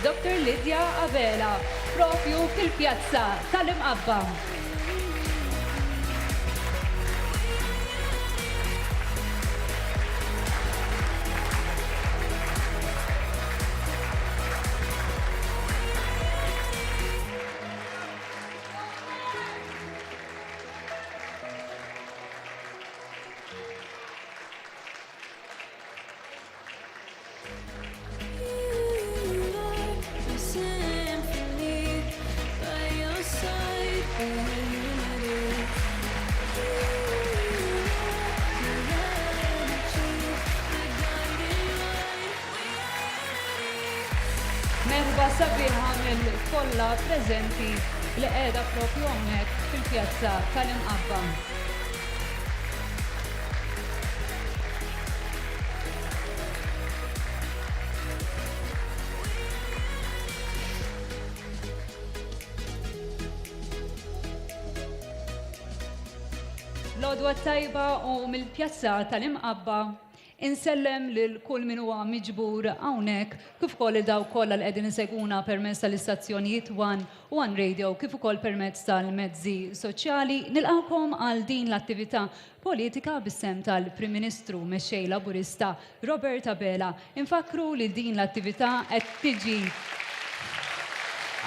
Dr. Lydia Abela, propju fil-pjazza tal-Imqabba. Merba sabiħa mill-kollha preżenti li qiegħda propju hawnhekk fil-pjazza tal-Imqabba. L-għodwa tajba u mill-pjazza tal-Imqabba insellem lil kull min huwa miġbur hawnhekk kif ukoll daw kollha li qegħdin isegwuna permezz tal-istazzjonijiet One Radio kif ukoll permezz tal-mezzi soċjali. Nilqawkom għal din l-attività politika bis-sem tal-Prim Ministru mexxej Laburista Robert Abela. Infakru li din l-attività qed tiġi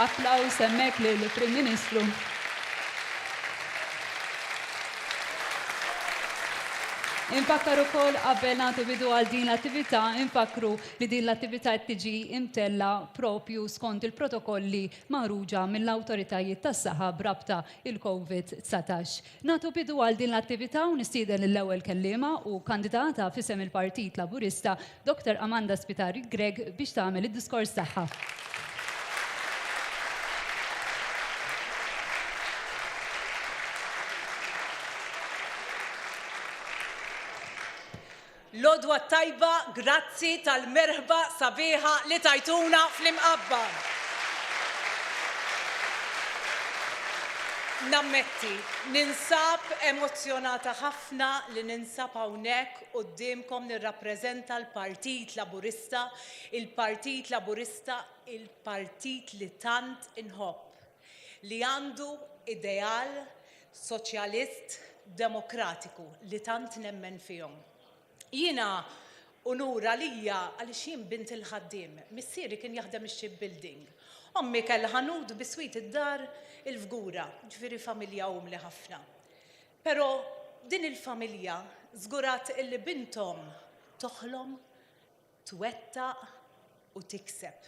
applaws hemmhekk lill-Prim Ministru. Infakkaru ukoll qabel nagħtu bidu għal din l-attività, infakru li din l-attività qed tiġi imtella propju skont il-protokolli magħruġa mill-awtoritajiet tas-saħħa brabta il-COVID-19. Nagħtu bidu għal din l-attività u nistieden l-ewwel kelliema u kandidata f'isem il-Partit Laburista Dr. Amanda Spitari Greg biex tagħmel id-diskors tagħha. L-għodwa tajba, grazzi tal-merħba sabiħa li tajtuna fl-Imqabba. Nammetti, ninsab emozjonata ħafna li ninsab hawnhekk qudiemkom nirrappreżenta l-Partit Laburista, il-Partit Laburista, il-Partit li tant inħobb, li għandu ideal soċjalist demokratiku li tant nemmen fihom. Jiena unura lija għaliex jien bint il-ħaddiem, missieri kien jaħdem ix-shipbuilding. Ommi kellha ħanud biswit id-dar il-Fgura, ġifieri familja umli ħafna. Però din il-familja żgurat illi bintom toħlom, twettaq u tikseb.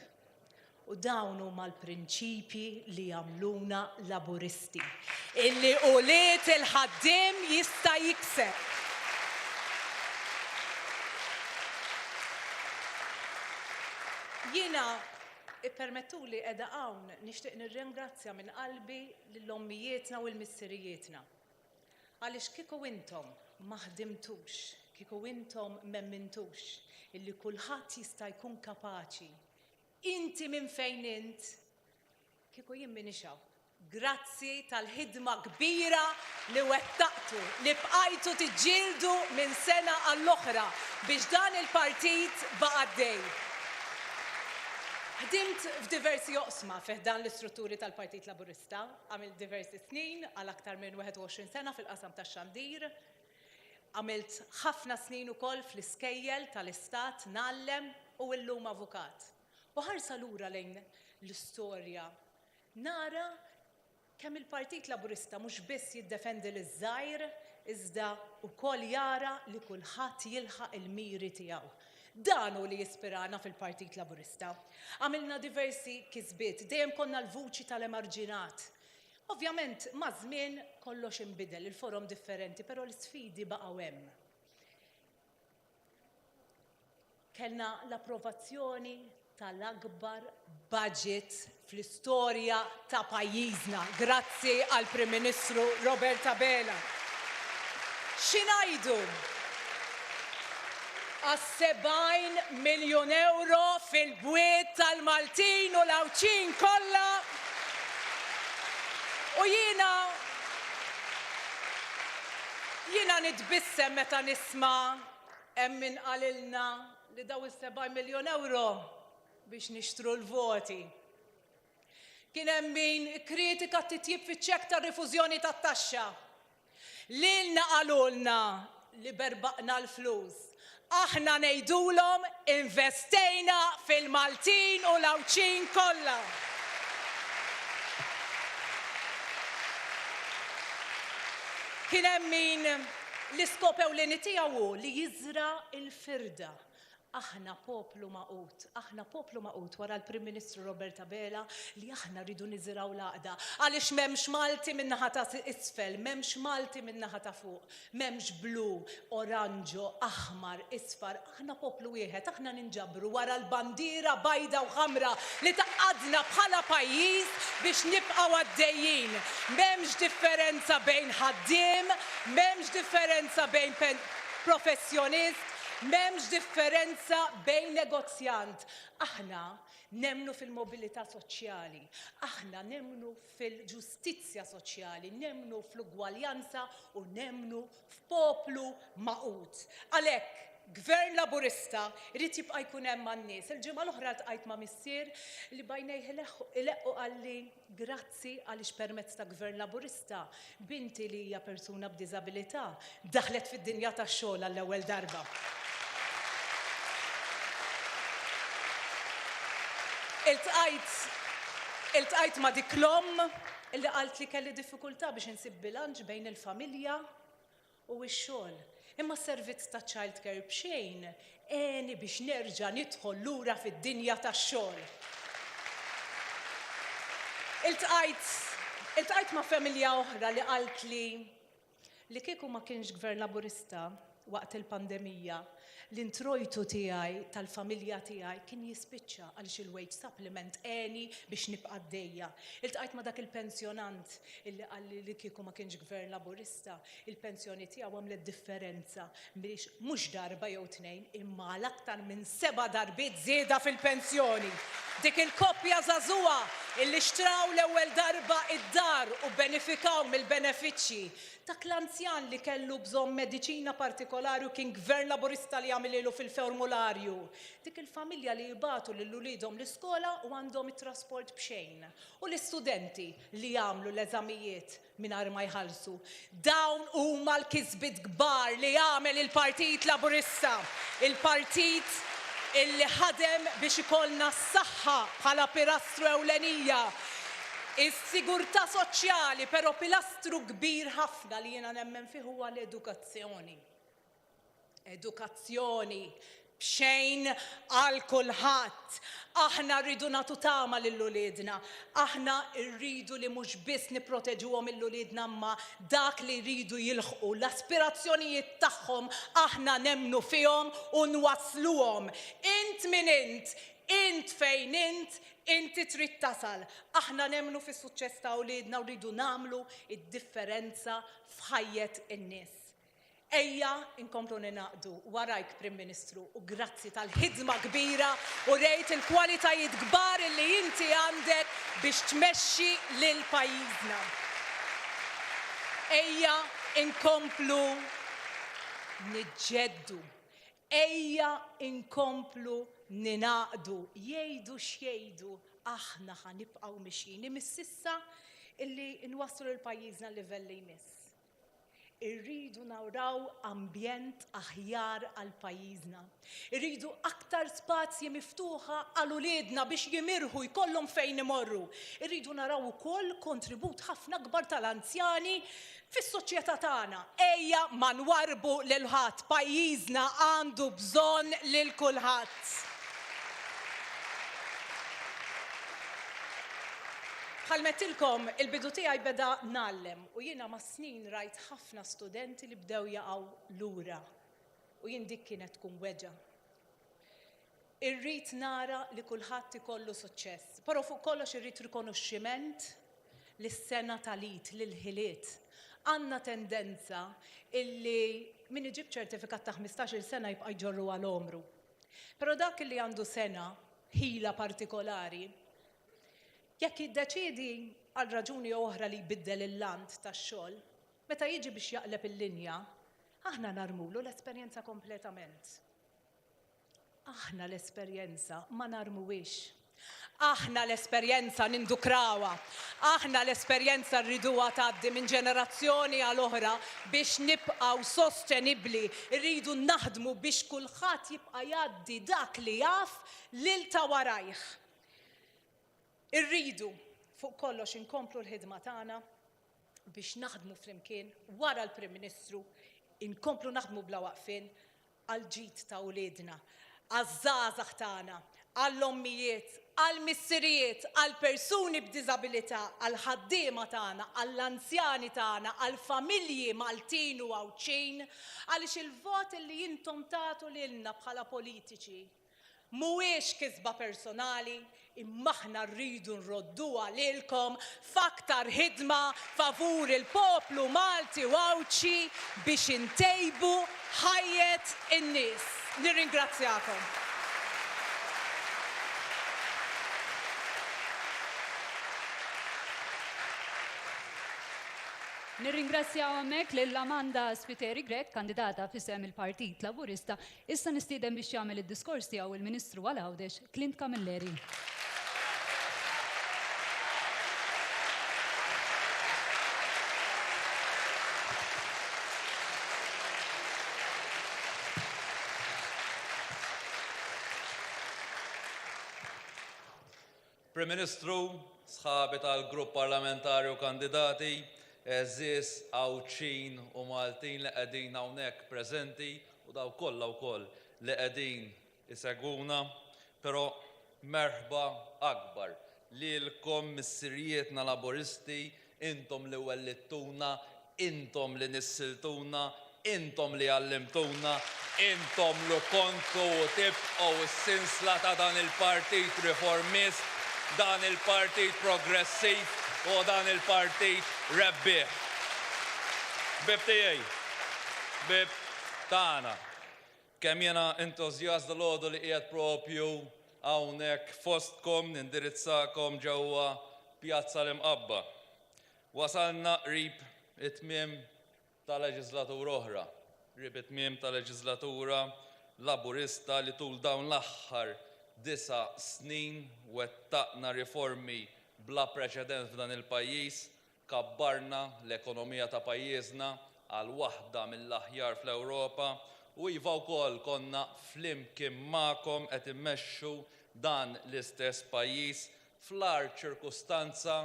U dawn huma l-prinċipji li jagħmluna laburisti. Illi quliet il-ħaddiem jista' jikseb. Jiena ippermettuli qiegħda hawn nixtieq nirringrazzja minn qalbi lill-ommijietna u l-missirijietna. Għaliex kieku intom ma ħdimtux, kieku intom m'emmintux illi kulħadd jista' jkun kapaċi. Inti minn fejn int, kieku jien minix hawn. Grazzi tal-ħidma kbira li wettaqtu, li bqajtu tiġġieldu minn sena għall-oħra biex dan il-partit baqa' għaddej. Ħdimt f'diversi oqsma f'dan l-istrutturi tal-Partit Laburista, għamilt diversi snin għal aktar minn 21 sena fil-qasam tax-xandir, għamilt ħafna snin ukoll fl-iskejjel tal-Istat nallem u llum avukat. U ħarsa lura lejn l-istorja nara kemm il-Partit Laburista mhux biss jiddefendi l-żgħir iżda wkoll jara li kulħadd jilħaq il-miri tiegħu. Dan hu li jispirana fil-Partit Laburista. Għamilna diversi kisbiet, dejjem konna l-vuċi tal-emarġinat. Ovvjament, ma' żmien kollox inbidel, il-forom differenti, però l-sfidi baqgħu hemm. Kellna l-approvazzjoni tal-akbar budget fl-istorja ta' pajjiżna, grazzi għall Prim Ministru Robert Abela. X'ingħidu? $70 miljon fil-bwiet tal-Maltin u l-Awċin kollha. U jiena nitbissem meta nisma' hemm min qalilna li daw is-$70 miljon biex nixtru l-voti. Kien hemm min kritika titjib fiċ-ċekk ta' rifużjoni tat-taxxa. Lilna qalulna li berbaqna l-flus. Aħna ngħidulhom investejna fil-Maltin u l-Awċin kollha. Kien hemm min l-iskop ewlieni tiegħu li jiżra l-firda. Aħna poplu maqut wara l-Prim Ministru Roberta Bela li aħna rridu niżraw l-għaqda. Għaliex m'hemmx Malti min-naħa ta' isfel, m'hemmx Malti min-naħa ta' fuq, m'hemmx blu, oranġo, aħmar, isfar. Aħna poplu wieħed, aħna ninġabru wara l-bandiera bajda u ħamra li taqadna bħala pajjiż biex nibqgħu għaddejjin. M'hemmx differenza bejn ħaddiem, m'hemmx differenza bejn professjonist, m'hemmx differenza bejn negozjant. Aħna nemmnu fil-mobilità soċjali, aħna nemmnu fil-ġustizzja soċjali, nemmnu fl-ugwaljanza u nemmnu f'poplu maqut. Għalhekk, Gvern Laburista irid jibqa' jkun hemm man-nies. Il-ġimgħa l-oħra tqajt ma' missier li bajnejh ileqqu qalli grazzi għaliex permezz ta' Gvern Laburista binti li hija persuna b'diżabilità daħlet fid-dinja tax-xogħol għall-ewwel darba. Iltqajt ma' dik l-omm illi qalt li kelli diffikultà biex insib bilanċ bejn il-familja u x-xogħol. Imma s-servizz ta' childcare b'xejn għeni biex nerġa' nidħol lura fid-dinja tax-xogħol. Iltqajt ma' familja oħra li qalt li kieku ma kienx Gvern Laburista waqt il-pandemija l-introjtu tiegħi tal-familja tiegħi kien jispiċċa għaliex il-wage supplement għeni biex nibqa' għaddejja. Iltqajt ma' dak il-pensjonant illi qalli li kieku ma kienx Gvern Laburista, il-pensjoni tiegħu għamlet differenza biex mhux darba jew tnejn imma l-aktar minn 7 darbiet żieda fil-pensjoni. Dik il-koppja żagħżugħa illi xtraw l-ewwel darba id-dar u benefikaw mill-benefiċċji. Dak l-anzjan li kellu bżonn mediċina partikolari u kien Gvern Laburista li jagħmililu fil-formularju. Dik il-familja li jibatu lil uliedhom l-iskola u għandhom it-trasport b'xejn. U l-istudenti li jagħmlu l-eżamijiet mingħajr ma jħallsu. Dawn huma l-kisbiet kbar li jagħmel il-Partit Laburista. Il-partit illi ħadem biex ikollna s-saħħa bħala pilastru ewlenija. Is-sigurtà soċjali, però pilastru kbir ħafna li jiena nemmen fih huwa l-edukazzjoni. Edukazzjoni b'xejn għal kulħadd. Aħna rridu nagħtu tama lill-uliedna. Aħna rridu li mhux biss nipproteġuhom il-uliedna imma dak li jridu jilħqu l-aspirazzjonijiet tagħhom aħna nemmnu fihom u nwassluhom. Int min int fejn inti trid tasal. Aħna nemmnu fis-suċċess ta' uliedna u rridu nagħmlu id-differenza f'ħajjet in-nies. Ejja inkomplu ninaqdu warajk Prim Ministru u grazzi tal-ħidma kbira u rejt il-kwalitajiet kbar li inti għandek biex tmexxi lil pajjiżna. Ejja inkomplu niġġeddu. Ejja inkomplu ninaqdu. Jgħidu x'jgħidu aħna ħanibqgħu mixjin mis-sissa illi nwasslu l-pajjiżna l-livell li jmiss. Irridu naraw ambjent aħjar għal pajjiżna. Irridu aktar spazji miftuħa għal uliedna biex jimirħu jkollhom fejn imorru. Irridu naraw ukoll kontribut ħafna kbar tal-anzjani fis-soċjetà tagħna. Ejja ma nwarbu lil ħadd, pajjiżna għandu bżonn lil kulħadd. Bħalmettilkom il-bidu tiegħi beda nallem u jiena ma' snin rajt ħafna studenti li bdew jaqgħu lura u jien dik kienet tkun weġa. Irrid nara li kulħadd ikollu suċċess, però fuq kollox irrid rikonoxximent lis-sena tal-Eid lil-ħiliet. Għandna tendenza illi min iġib ċertifikat ta' 15-il sena jibqa' jġorru għal omru. Però dak li għandu sena ħila partikolari jekk jiddeċiedi għal raġuni oħra li jbiddel il-land tax-xogħol, meta jiġi biex jaqleb il-linja, aħna narmulu l-esperjenza kompletament. Aħna l-esperjenza ma narmuwix. Aħna l-esperjenza nindukrawa. Aħna l-esperjenza rriduha tgħaddi minn ġenerazzjoni għal oħra biex nibqgħu sostenibbli. Rridu naħdmu biex kulħadd jibqa' jgħaddi dak li jaf lil ta' warajh. Irridu fuq kollox inkomplu l-ħidma tagħna biex naħdmu flimkien wara l-Prim Ministru, inkomplu naħdmu bla waqfin għal-ġid ta' uliedna, għaż-żgħażagħ tagħna, għall-ommijiet, għall-missirijiet, għall-persuni b'diżabilità, għall-ħaddiema tagħna, għall-anzjani tagħna, għall-familji Maltin u Għawċin, għaliex il-vot li intom tagħtu lilna bħala politiċi mhuwiex kisba personali, imma aħna rridu nrodduha lilkom f'aktar ħidma favur il-poplu Malti u Għawċi biex intejbu ħajjet in-nies. Nirringrazzjakom. Nirringrazzjaw hemmhekk lil Amanda Spiteri Grek, kandidata f'isem il-Partit Laburista, issa nistieden biex jagħmel id-diskors tiegħu il-Ministru għal Għawdex, Clint Camilleri. Prim Ministru, sħabi tal-grupp parlamentari u kandidati, eżis Għawċin u Maltin li qegħdin hawnhekk preżenti u daw kollha wkoll li qegħdin isegwuna, però merħba akbar lilkom missirietna laburisti, intom li wellittuna, intom li nissiltuna, intom li għallimtuna, intom li kontu u tibqgħu s-sinsla ta' dan il-Partit Riformist, dan il-Partit Progressiv u dan il-Partit rebbieħ. Bib tiegħi, bib tagħna, kemm jiena entużjast dal-għodu li qiegħed propju hawnhekk fostkom nindirizzakom ġewwa Pjazza l-Imqabba. Wasalna qrib it-tmiem ta' leġislatura oħra, qrib it-tmiem ta' leġislatura laburista li tul dawn l-aħħar 9 snin wettaqna riformi bla preċedent f'dan il-pajjiż, kabbarna l-ekonomija ta' pajjiżna għal waħda mill-aħjar fl-Ewropa u iva wkoll konna flimkien magħkom qed immexxu dan l-istess pajjiż fl-ar ċirkustanza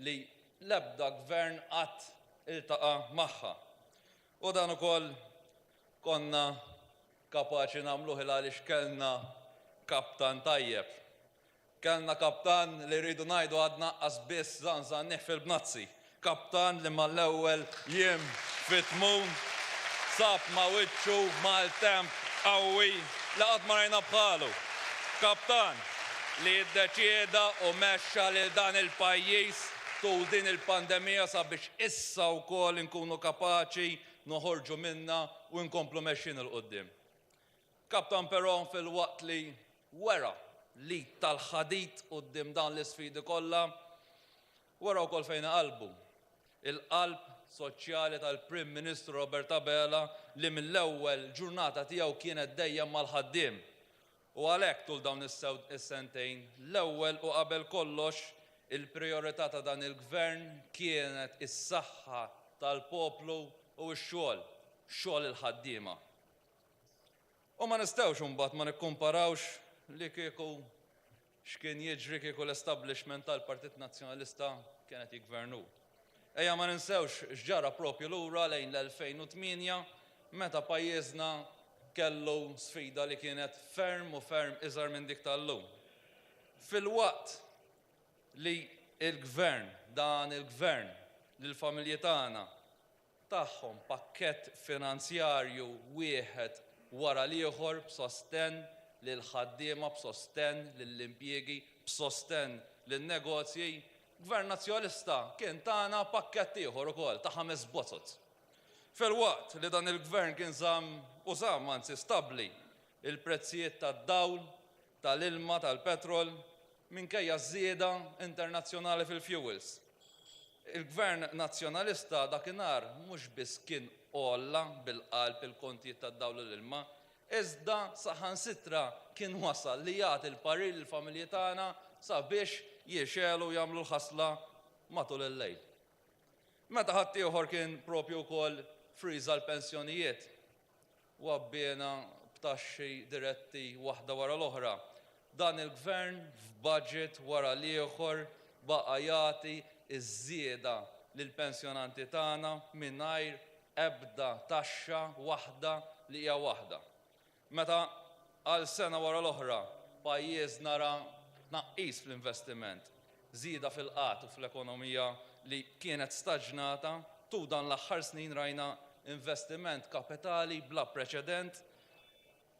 li l-ebda gvern qatt iltaqa' magħha. U dan ukoll konna kapaċi nagħmluh għaliex kellna kaptan tajjeb. Kellna kaptan li rridu ngħidu għadna biss żanżan fil-bnazzi. Kaptan li mal-ewwel jiem fit-tmum sab ma' wiċċu mal-temp qawwi li qatt ma rajna bħalu. Kaptan li ddeċieda u mexxa lil dan il-pajjiż tul din il-pandemija sabiex issa wkoll inkunu kapaċi noħorġu minnha u nkomplu mexxin il-qudiem. Kaptan però fil-waqt li wera li tal-ħadit quddiem dan l-isfidi kollha, wara wkoll fejn qalbu. Il-qalb soċjali tal-Prim Ministru Robert Abela li mill-ewwel ġurnata tiegħu kienet dejjem mal-ħaddiem. U għalhekk tul dawn is-sentejn l-ewwel u qabel kollox il-prijorità ta' dan il-gvern kienet is-saħħa tal-poplu u x-xogħol, xogħol il-ħaddiema. U ma nistgħux imbagħad ma nikkumparawx li kieku x'kien jiġri kieku l-establishment tal-Partit Nazzjonalista kienet jiggvernu. Ejja ma ninsewx x'ġara propju lura lejn l-2008 meta pajjiżna kellu sfida li kienet ferm u ferm iżgħar minn dik tal-lum. Fil-waqt li il-gvern, dan il-gvern, lill-familji tagħna tagħhom pakkett finanzjarju wieħed wara l-ieħor b'sosten lill-ħaddiema, b'sosten lill-impjiegi, b'sosten lin-negozji, Gvern Nazzjonalista kien tagħna pakkett ieħor ukoll ta' 5 bozzot. Fil-waqt li dan il-gvern kien żamm anzi stabbli il-prezzijiet tad-dawl, tal-ilma, tal-petrol minkejja żieda internazzjonali fil-fuels. Il-Gvern Nazzjonalista dakinhar mhux biss kien olla bil-qalb il-kontijiet tad-dawl u l-ilma, iżda saħansitra kien wasal li jagħti l-parir lill-familji tagħna sabiex jiexelu jagħmlu l-ħasla matul il-lejl. Meta ħadd ieħor kien propju wkoll friża l-pensjonijiet u għabbiena b'taxxi diretti waħda wara l-oħra. Dan il-gvern f'budget wara l-ieħor baqa' jagħti iż-żieda lill-pensjonanti tagħna mingħajr ebda taxxa waħda li hija waħda. Meta għal sena wara l-oħra pajjiż nara tnaqqis fl-investiment, żieda fil-qatt u fl-ekonomija li kienet staġnata, tu dan l-aħħar snin rajna investiment kapitali bla preċedent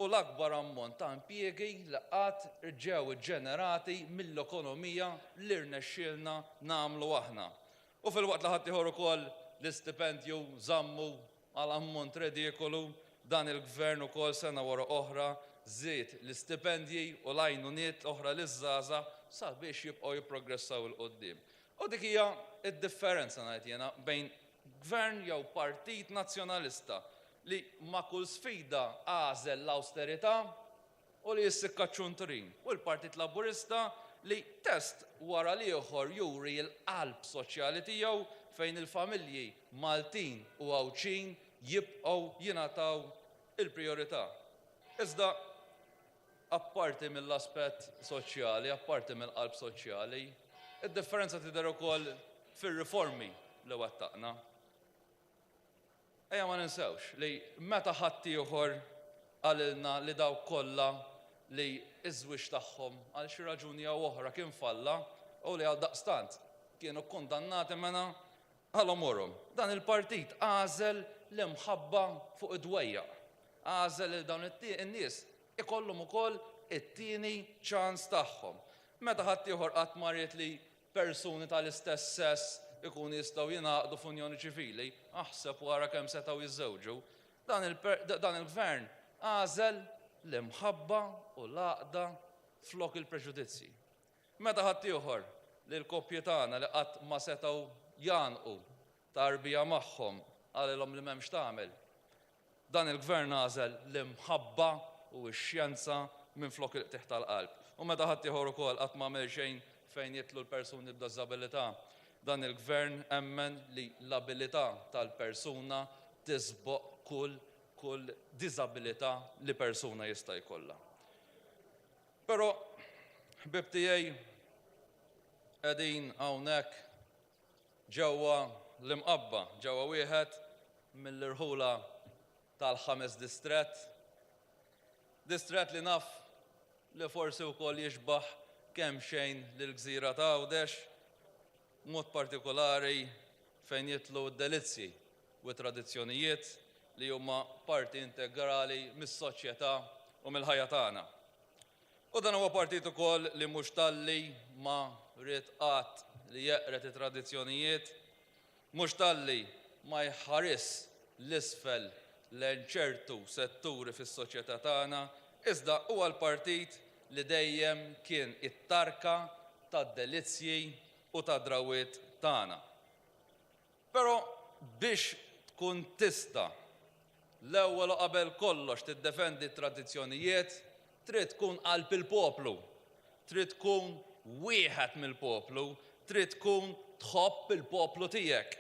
u l-akbar ammont ta' impjiegi li qatt ġew ġenerati mill-ekonomija li rnexxielna nagħmlu aħna. U fil-waqt li ħadd ieħor ukoll l-istipendju żammu għal ammont redikolu, dan il-gvern ukoll sena wara oħra żied l-istipendji u l-għajnuniet oħra liż-żgħażagħ sabiex jibqgħu jipprogressaw il qudiem. U dik hija d-differenza ngħid jiena bejn gvern jew partit nazzjonalista li ma' kull sfida għażel l-austerità u li jissikka ċunturin. U l-Partit Laburista li test wara l-ieħor juri l-qalb soċjali tiegħu fejn il-familji Maltin u Għawċin jibqgħu jingħataw il-prijorità. Iżda apparti mill-aspett soċjali, apparti mill-qalb soċjali, id-differenza tidher ukoll fir-riformi li wettaqna. Ejja ma ninsewx li meta ħadd ieħor għalilna li dawk kollha li iż-żwieġ tagħhom għal xi raġuni jew oħra kien falla u li għaldaqstant kienu kkundannati mena għalhom orhom. Dan il-partit għażel l-imħabba fuq id-dwejjaq. Għażel li dawn in-nies ikollhom ukoll it-tieni ċans tagħhom. Meta ħadd ieħor qatt marriet li persuni tal-istess sess ikun jistgħu jingħaqdu f'unjoni ċivili, aħseb wara kemm setgħu jiżżewġu, dan il-gvern għażel l-imħabba u l-għaqda flok il-preġudizzji. Meta ħadd ieħor li l-koppji tagħna li qatt ma setgħu jagħnqu tarbija magħhom għalilhom li m'hemmx tagħmel, dan il-gvern għażel l-imħabba u x-xjenza minflok il-qtieħ tal-qalb. U meta ħadd ieħor ukoll qatt m'għamel xejn fejn jitlu l-persuni b'diżabilità, dan il-gvern emmen li l-abilità tal-persuna tisboq kull diżabilità li persuna jista' jkollha. Però ħbib tiegħi qegħdin hawnhekk ġewwa l-imqabba, ġewwa wieħed mill-irħula tal-5 distrett li naf li forsi wkoll jixbaħ kemm xejn lill-gżira ta' Għawdex, mod partikolari fejn jitlu d-delizzi u tradizzjonijiet li huma parti integrali mis-soċjetà u mill-ħajja tagħna. U dan huwa partit ukoll li mhux talli ma rid qatt li jeqret it-tradizzjonijiet, mhux talli ma jħares l-isfel lejn ċertu setturi fis-soċjetà tagħna, iżda huwa l-partit li dejjem kien it-tarka tad-delizzji u tad-drawiet tagħna. Però biex tkun tista' l-ewwel u qabel kollox tiddefendi t-tradizzjonijiet, trid tkun qalb il-poplu, trid tkun wieħed mill-poplu, trid tkun tħobb il-poplu tiegħek.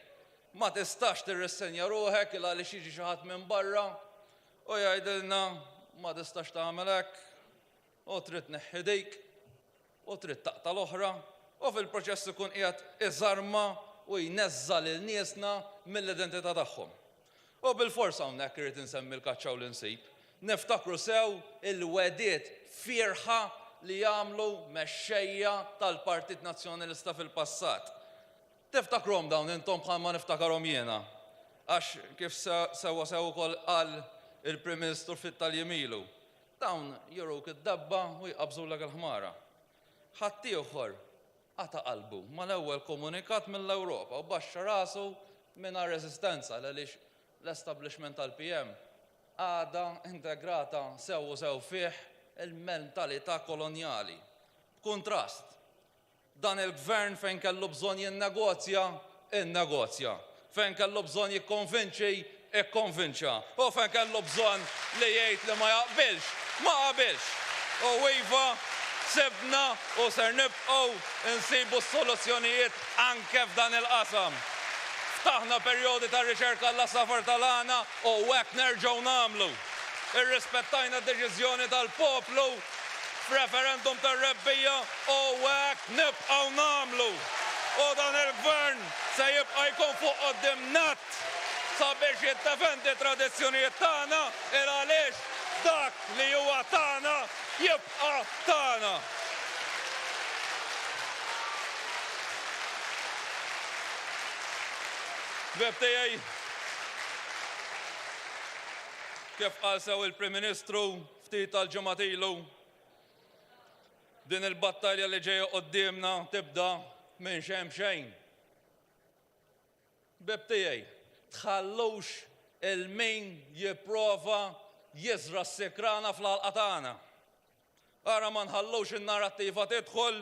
Ma tistax tirrissenja ruħek il għaliex jiġi xi ħadd minn barra u jgħidilna ma tistax tagħmel hekk u trid tneħħi dik u trid taqta' l-oħra u fil-proċess ikun qiegħed iżarma u jneżża lil niesna mill-identità tagħhom. U bil-fors hawnhekk irid insemmi l-kaċċa u l-insib. Niftakru sew il-wediet fierħa li jagħmlu mexxejja tal-Partit Nazzjonalista fil-passat. Tiftakruhom dawn intom bħal ma niftakarhom jiena. Għax kif sewwa sew ukoll qal il-Prim Ministru fit-tal-jemilu. Dawn juruk id-dabba u jqabżulek il-ħmara. Ħadd ieħor għata qalbu mal-ewwel komunikat mill-Ewropa u baxxa rasu mingħajr reżistenza għaliex l-establishment tal-PM għadha integrata sew fih il-mentalità kolonjali. B'kuntrast, dan il-gvern fejn kellu bżonn jinnegozja, innegozja. Fejn kellu bżonn jikkonvinċi, ikkonvinċa. U fejn kellu bżonn li jgħid li ma jaqbilx, ma qabilx. U iva sibna u ser nibqgħu insibu s-soluzzjonijiet anke f'dan il-qasam. Ftaħna perjodi ta' riċerka l-safar tal-għana u hekk nerġgħu nagħmlu. Irrispettajna d-deċiżjoni tal-poplu f'referendum tar-rebbija u hekk nibqgħu nagħmlu. U dan il-gvern se jibqa' jkun fuq quddiem natt sabiex jiddefendi tradizzjonijiet tagħna il għaliex dak li huwa tagħna jibqa' tagħna. Bebtejaj, kif qal sew il-Prim Ministru ftit tal-ġimgħa ilu, din il-battalja li ġejja qudiemna tibda minn xejn. Bebtejaj, tħallux il-min jipprova jiżra s-sikrana fl-ħalqa tagħna. Ara ma nħallux in-narrattiva tidħol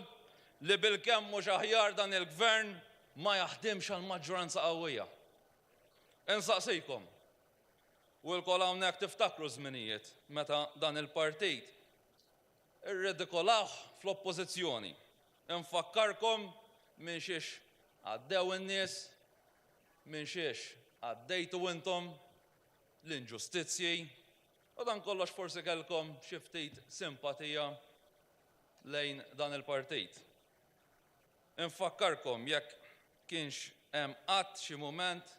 li bil-kemm mhux aħjar dan il-gvern ma jaħdimx għal maġġoranza qawwija. Insaqsikom, u l-kol hawnhekk tiftakru żminijiet meta dan il-partit irridikolah fl-oppożizzjoni. Infakkarkom minn xiex għaddew in-nies, minn xiex għaddejtu intom l-inġustizzji, u dan kollox forsi kellkom xi ftit simpatija lejn dan il-partit. Infakkarkom jekk kienx hemm qatt xi mument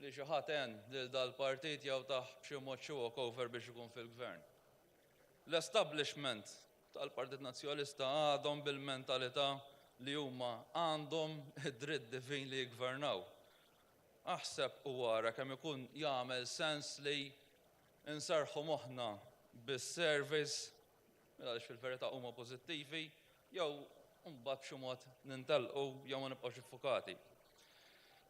li xi ħadd lil dal-partit jew taħ b'xi mod walkover biex ikun fil-gvern. L-establishment tal-Partit Nazzjonalista għadhom bil-mentalità li huma għandhom id-dritt divin li jgvernaw. Aħseb u wara kemm ikun jagħmel sens li nsarħu moħħna bis-service għaliex fil-verità huma pożittivi jew mbagħad b'xi mod nintelqu jew ma nibqgħux iffukati.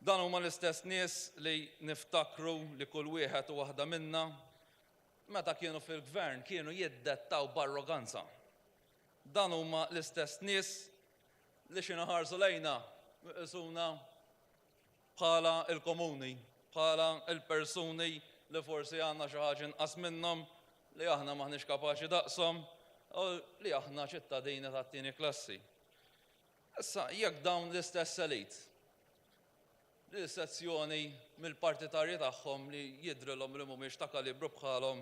Dan huma l-istess nies li niftakru li kull wieħed u waħda minna meta kienu fil-gvern kienu jiddettaw b'arroganza. Dan huma l-istess nies li xi naħarsu lejna isuna bħala il-komuni, bħala il-persuni li forsi għandna xi ħaġa inqas minnhom li aħna maħniex kapaċi daqshom u li aħna ċittadini tat-tieni klassi. Issa jekk dawn l-istess elit l-sezzjoni mill-partitarji tagħhom li jidrilhom li mhumiex ta' kalibru bħalhom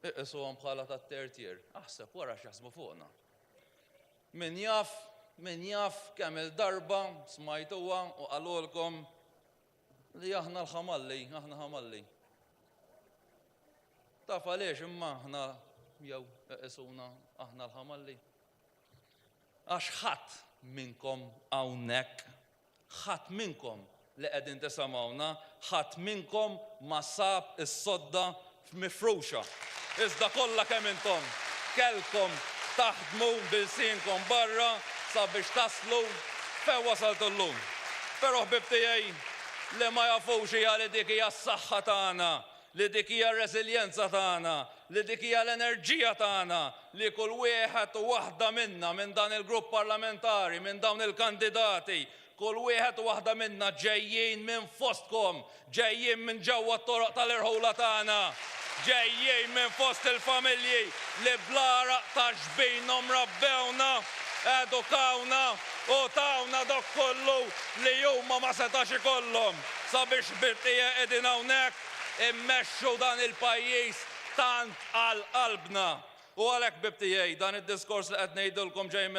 iqisuhom bħala tat-third tier. Aħseb wara x'jaħsbu fuqna. Min jaf kemm il-darba smajtuha u qalulkom li aħna l-ħamalli, aħna ħamalli. Taf għaliex imma aħna jew iqisuna aħna l-ħamalli. Għax ħadd minnkom hawnhekk, ħadd minnkom li qegħdin tisamgħuna, ħadd minnkom ma sab is-sodda mifruxa. Iżda kollha kemm intom kellkom taħdmu bil-sinkom barra sabiex taslu fejn wasaltu llum. Però ħbib tiegħi li ma jafux hija li dik hija s-saħħa tagħna, li dik hija r-reżiljenza tagħna, li dik hija l-enerġija tagħna, li kull wieħed u waħda minna minn dan il-grupp parlamentari, minn dawn il-kandidati, kull wieħed u waħda minna ġejjin minn fostkom, ġejjin minn ġewwa t-toroq tal-irħula tagħna, ġejjin minn fost il-familji li blara ta' xbinhom rabbewna, edukawna u tawna dak kollu li huma ma setax ikollhom sabiex birtija qegħdin hawnhekk immexxu dan il-pajjiż tant għal qalbna. U għalhekk bibtijaj dan id-diskors li qed ngħidulkom ġej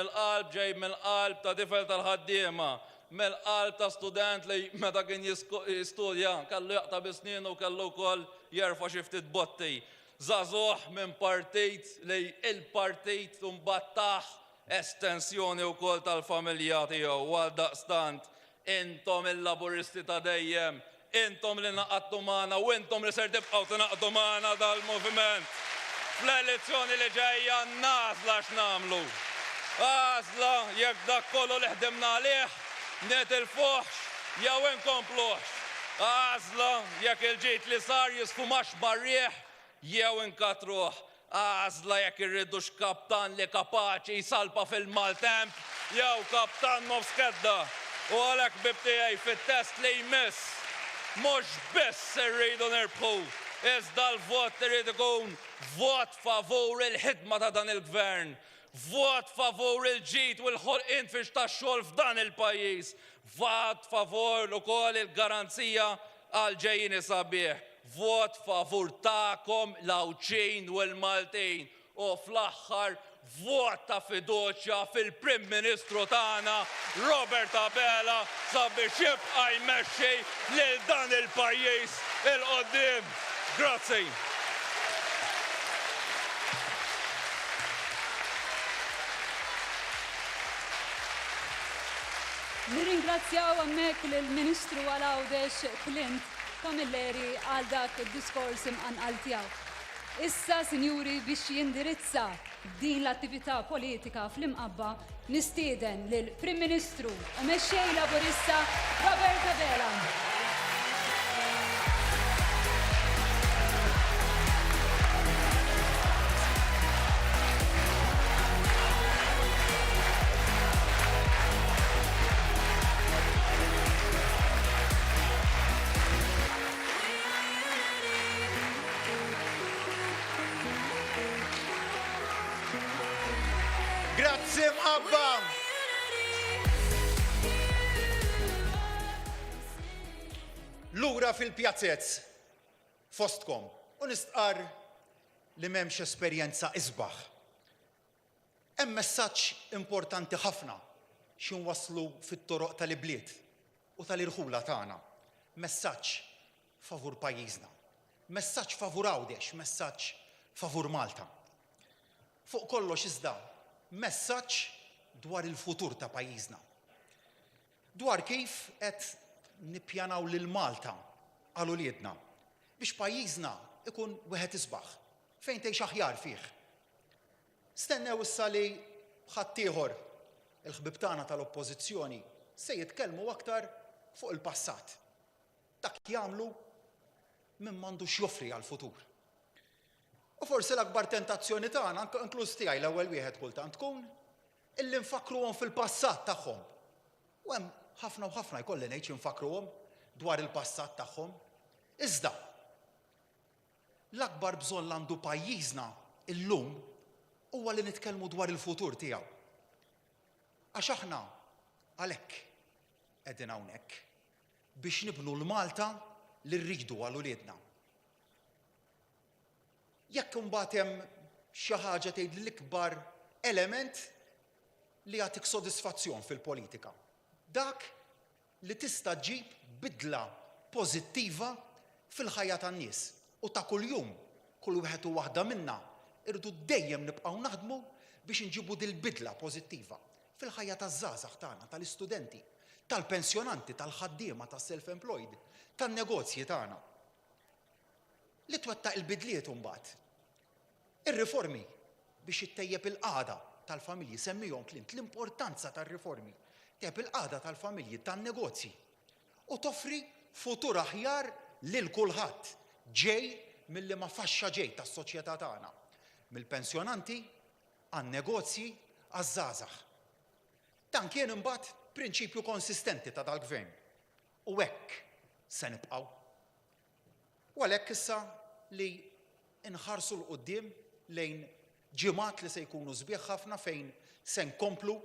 mill-qalb ta' tifel tal-ħaddiema, mill-qalb ta' student li meta kien jistudja kellu jaqta' bisnienu u kellu wkoll jerfa' xi ftit botti. Żagħżugħ minn partit li il-partit mbagħad taħ estensjoni wkoll tal-familja tiegħu għal daqstant intom il-laburisti ta' dejjem, intom li naqadtu magħna u intom li ser tibqgħu tinaqdu magħna dal-moviment. Fl-elezzjoni li ġejja nażla x'namlu. Għażla jekk dak kollu li ħdimna għalih nitilfuhx jew inkompluhx. Għażla jekk il-ġid li sar jisfumax barrieħ jew inkatruh. Għażla jekk irridu x'kaptan li kapaċi jsalpa fil-maltemp jew kaptan nofs kedda. U għalhekk bibtijaj fit-test li jmiss mhux biss irridu nirbħu, iżda l-vot irid ikun vot favur il-ħidma ta' dan il-gvern, vot favur il-ġid u l-ħolqien fiex tax-xogħol f'dan il-pajjiż, vot favur ukoll il-garanzija għal ġejjini sabiħ, vot favur tagħkom l-Awċin u l-Maltin u fl-aħħar vot ta' fiduċja fil-Prim Ministru tagħna Robert Abela sabiex jibqa' jmexxi lil dan il-pajjiż il-qoddim. Grazzi. Nirringrazzjaw hemmhekk lill-Ministru Għawdex Clint Camilleri għal dak id-diskors imqanqal tiegħu. Issa, sinjuri, biex jindirizza din l-attività politika fl-imqabba nistieden lill-Prim Ministru u mexxej Laburista Robert Abela. Grazzi mqabba! Lura fil-pjazzezz fostkom u nistqar li m'hemmx esperjenza isbaħ. Hemm messaġġ importanti ħafna x'inwasslu fit-toroq tal-ibliet u tal-irħula tagħna. Messaġġ favur pajjiżna. Messaġġ favur Għawdex, messaġġ favur Malta. Fuq kollox iżda messaġġ dwar il-futur ta' pajjiżna. Dwar kif qed nippjanaw lil Malta għal uliedna biex pajjiżna ikun wieħed isbaħ fejn tgħix aħjar fih. Stennew issa li ħaddieħor il-ħbib tagħna tal-Oppożizzjoni se jitkellmu aktar fuq il-passat. Dak jagħmlu minn m'għandux joffri għall-futur. U forsi l-akbar tentazzjoni tagħna, inkluż tiegħi l-ewwel wieħed kultant tkun illi nfakruhom fil-passat tagħhom. U hemm ħafna u ħafna jkolli ngħid infakruhom dwar il-passat tagħhom. Iżda l-akbar bżonn għandu pajjiżna illum huwa li nitkellmu dwar il-futur tiegħu. Għax aħna għalhekk qegħdin hawnhekk biex nibnu l-Malta li rridu għal uliedna. Jekk imbagħad hemm xi ħaġa tgħid l-ikbar element li jagħtik sodisfazzjon fil-politika. Dak li tista' ġġib bidla pożittiva fil-ħajja tan-nies u ta' kuljum kull wieħed u waħda minnha irdu dejjem nibqgħu naħdmu biex inġibu dil-bidla pożittiva fil-ħajja taż-żgħażagħ tagħna, tal-istudenti, tal-pensjonanti, tal-ħaddiema, tas-self-employed, tan-negozji tagħna. Li twettaq il-bidliet imbagħad. Ir-riformi biex ittejjeb il-qagħda tal-familji semmihom Clint l-importanza tar-riformi. Tejjeb il-qagħda tal-familji tan-negozji u toffri futur aħjar lil kulħadd ġej milli ma faxxa ġej tas-soċjetà tagħna. Mill-pensjonanti għan-negozji għaż-żgħażagħ. Dan kien imbagħad prinċipju konsistenti ta' dal-gvern. U hekk se nibqgħu. U għalhekk issa li nħarsu l-qudiem lejn ġimgħat li se jkunu sbieħ ħafna fejn se nkomplu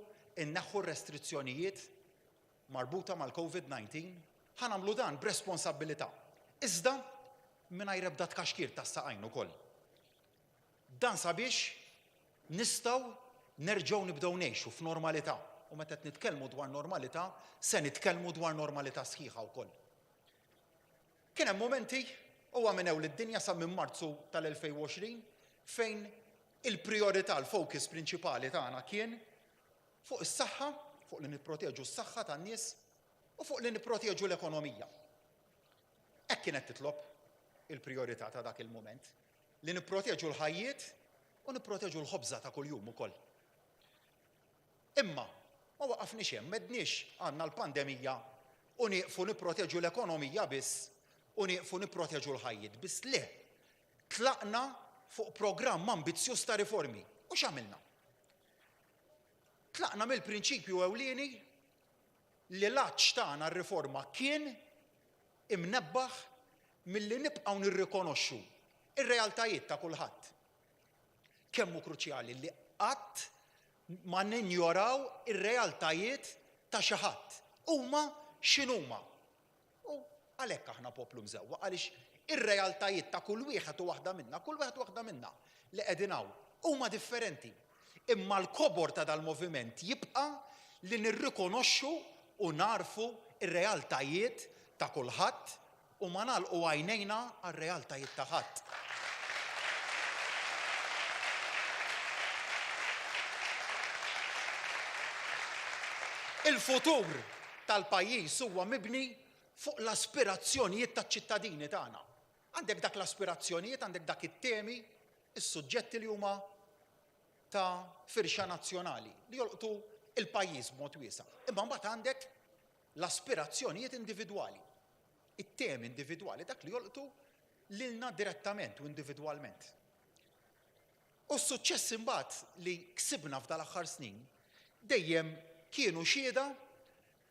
inneħħu r-restrizzjonijiet marbuta mal-COVID-19, ħanamlu dan b'responsabbilità. Iżda mingħajr ebda tkaxkir tas-saqajn ukoll. Dan sabiex nistgħu nerġgħu nibdew ngħixu f'normalità. U meta qed nitkellmu dwar normalità, se nitkellmu dwar normalità sħiħa wkoll. Kien hemm momenti u għamenew lid-dinja sa minn Marzu tal-2020 fejn il-priorità l-fokus prinċipali tagħna kien fuq is-saħħa, fuq li nipproteġu s-saħħa tan-nies u fuq li nipproteġu l-ekonomija. Hekk kienet titlob il-priorità ta' dak il-mument li nipproteġu l-ħajjiet u nipproteġu l-ħobża ta' kuljum ukoll. Imma ma waqafniex hemm, m'għedniex għandna l-pandemija u nieqfu nipproteġu l-ekonomija biss u nieqfu nipproteġu l-ħajjiet biss le. Tlaqna fuq programm ambizzjuż ta' riformi. U x'għamilna? Tlaqna mill-prinċipju ewlieni li l-aċċ tagħna r-riforma kien imnebbaħ milli nibqgħu nirrikonoxxu ir-realtajiet ta' kulħadd. Kemm hu kruċjali li qatt ma ninjoraw ir-realtajiet ta' xi ħadd. Huma x'inhuma. U għalhekk aħna poplu mżewwa għaliex ir-realtajiet ta' kull wieħed u waħda minna li qegħdin hawn huma differenti. Imma l-kobor ta' dal-moviment jibqa' li nirrikonoxxu u narfu ir-realtajiet ta' kulħadd u ma nagħlqu għajnejna għar-realtajiet ta' ħadd. Il-futur tal-pajjiż huwa mibni fuq l-aspirazzjonijiet taċ-ċittadini tagħna. Għandek dak l-aspirazzjonijiet, għandek dak it-temi, is-suġġetti li huma ta' firxa nazzjonali li jolqtu il-pajjiż b'mod wiesa'. Imma mbagħad għandek l-aspirazzjonijiet individwali, it-temi individwali dak li jolqtu lilna direttament u individwalment. U s-suċċess imbagħad li ksibna f'dal aħħar snin dejjem kienu xhieda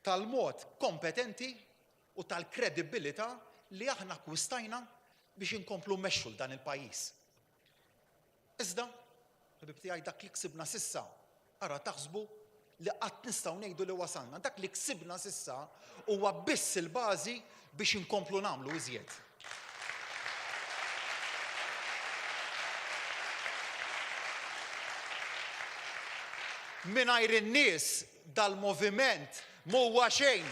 tal-mod kompetenti u tal-kredibilità li aħna akkwistajna biex inkomplu mmexxu dan il-pajjiż. Iżda, ħbib tiegħi dak li ksibna s'issa, ara taħsbu li qatt nistgħu ngħidu li wasalna. Dak li ksibna s'issa huwa biss il-bażi biex inkomplu nagħmlu iżjed. Mingħajr in-nies dal-moviment m'huwa xejn.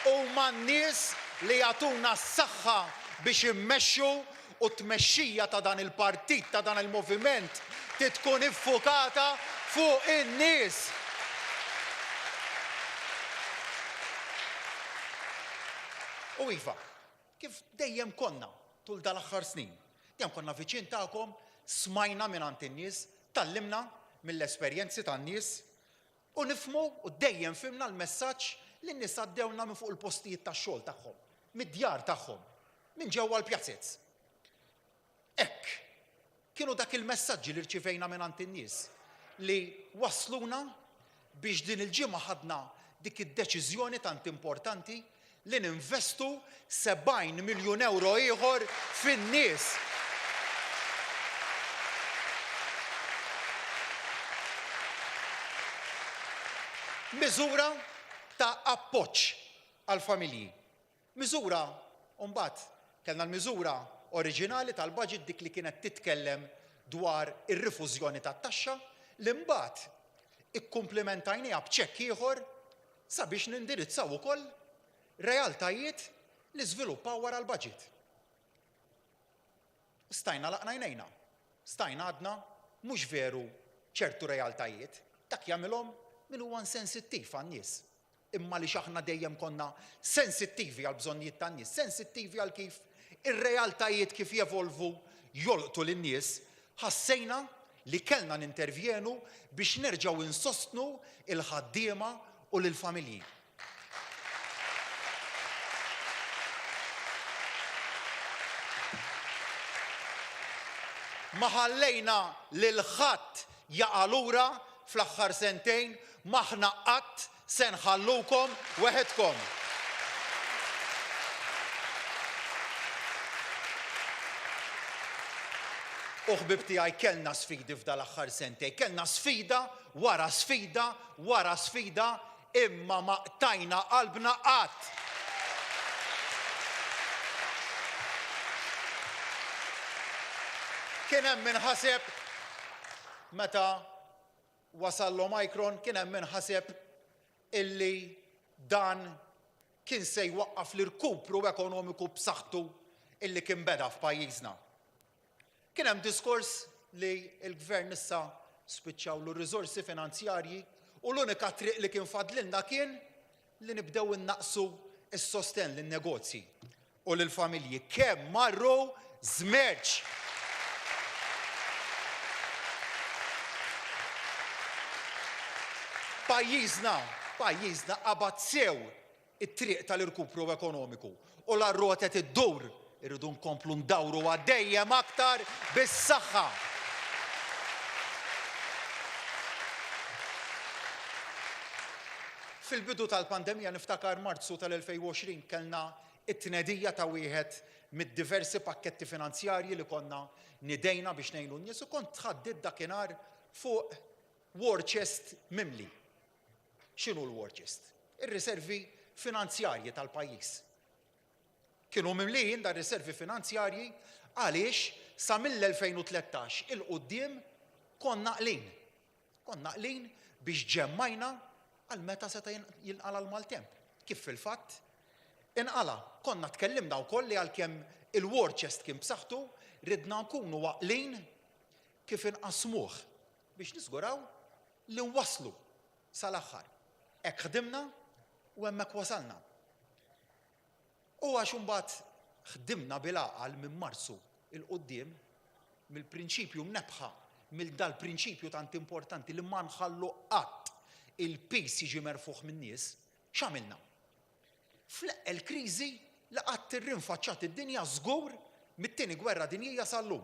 Huma n-nies li jagħtuna s-saħħa biex immexxu u t-tmexxija ta' dan il-partit, ta' dan il-moviment tkun iffukata fuq in-nies. U iva, kif dejjem konna tul dal-aħħar snin, dejjem konna viċin tagħkom, smajna mingħand in-nies, tallimna mill-esperjenzi tan-nies u nifhmu u dejjem fhimna l-messaġġ li n-nies għaddewna minn fuq il-postijiet tax-xogħol tagħhom, mid-djar tagħhom, minn ġewwa l-pjazzezz. Hekk kienu dak il-messaġġi li rċivejna mingħand in-nies li wasluna biex din il-ġimgħa ħadna dik id-deċiżjoni tant importanti li ninvestu 70 miljun euro ieħor fin-nies. Miżura ta' appoġġ għall-familji. Miżura mbagħad kellna l-miżura oriġinali tal-baġit dik li kienet titkellem dwar ir-rifużjoni tat-taxxa li mbagħad ikkumplementajniha b'ċekk ieħor sabiex nindirizzaw ukoll realtajiet li żviluppaw wara l-baġit. Stajna laqna jnejna, stajna għadna mhux veru ċertu realtajiet, dak jagħmilhom min huwa insensittiv għan-nies. Imma li aħna dejjem konna sensittivi għal bżonnijiet tan-nies, sensittivi għal kif ir-realtajiet kif jevolvu jolqtu lin-nies, ħassejna li kellna nintervjenu biex nerġgħu insostnu il-ħaddiema u lill-familji. Ma ħallejna lil ħadd jaqa' lura fl-aħħar sentejn maħna qatt se nħallukom weħedkom. U ħbib tiegħi kellna sfidi f'dal aħħar sentejn, kellna sfida wara sfida wara sfida imma ma qtajna qalbna qatt. Kien hemm minħaseb meta wasal l-Omicron kien hemm minħaseb illi dan kien se jwaqqaf l-irkupru ekonomiku b'saħħtu illi kien beda f'pajjiżna. Kien hemm diskors li l-gvern issa spiċċawlu r-riżorsi finanzjarji u l-unika triq li kien fadlilna kien li nibdew innaqsu s-sosten lin-negozji u lill-familji kemm marru żmerġ. Pajjiżna qabad sew it-triq tal-irkupru ekonomiku u l-arrota tiddur irridu nkomplu ndawru għaddejjem aktar bis-saħħa. Fil-bidu tal-pandemija niftakar Marzu tal-2020 kellna it-tnedija ta' wieħed mid-diversi pakketti finanzjarji li konna nidejna biex ngħinu n-nies u kont tħaddid dakinhar fuq war chest mimli. X'inhu l-war chest? Ir-riservi finanzjarji tal-pajjiż. Kienu mimlijin dar riservi finanzjarji għaliex sa mill-2013 il-qudiem konna qlin. Konna qlin biex ġemmajna għal meta seta' jinqala l-maltemp. Kif fil-fatt inqala. Konna tkellimna wkoll li għalkemm il-war chest kien b'saħħtu ridna nkunu waqlin kif inqasmuh biex niżguraw li nwasslu sal-aħħar. Hekk ħdimna u hemmhekk wasalna. U għax imbagħad ħdimna bil-għaqal minn Marzu il-qudiem mill-prinċipju mnebħa mill-dal-prinċipju tant importanti li ma nħallu qatt il-pis jiġi merfuħ min-nies, x'għamilna? Fl-aqqa l-kriżi li qatt tirrinfaċċat id-dinja żgur mit-tieni gwerra dinjija sal-lum.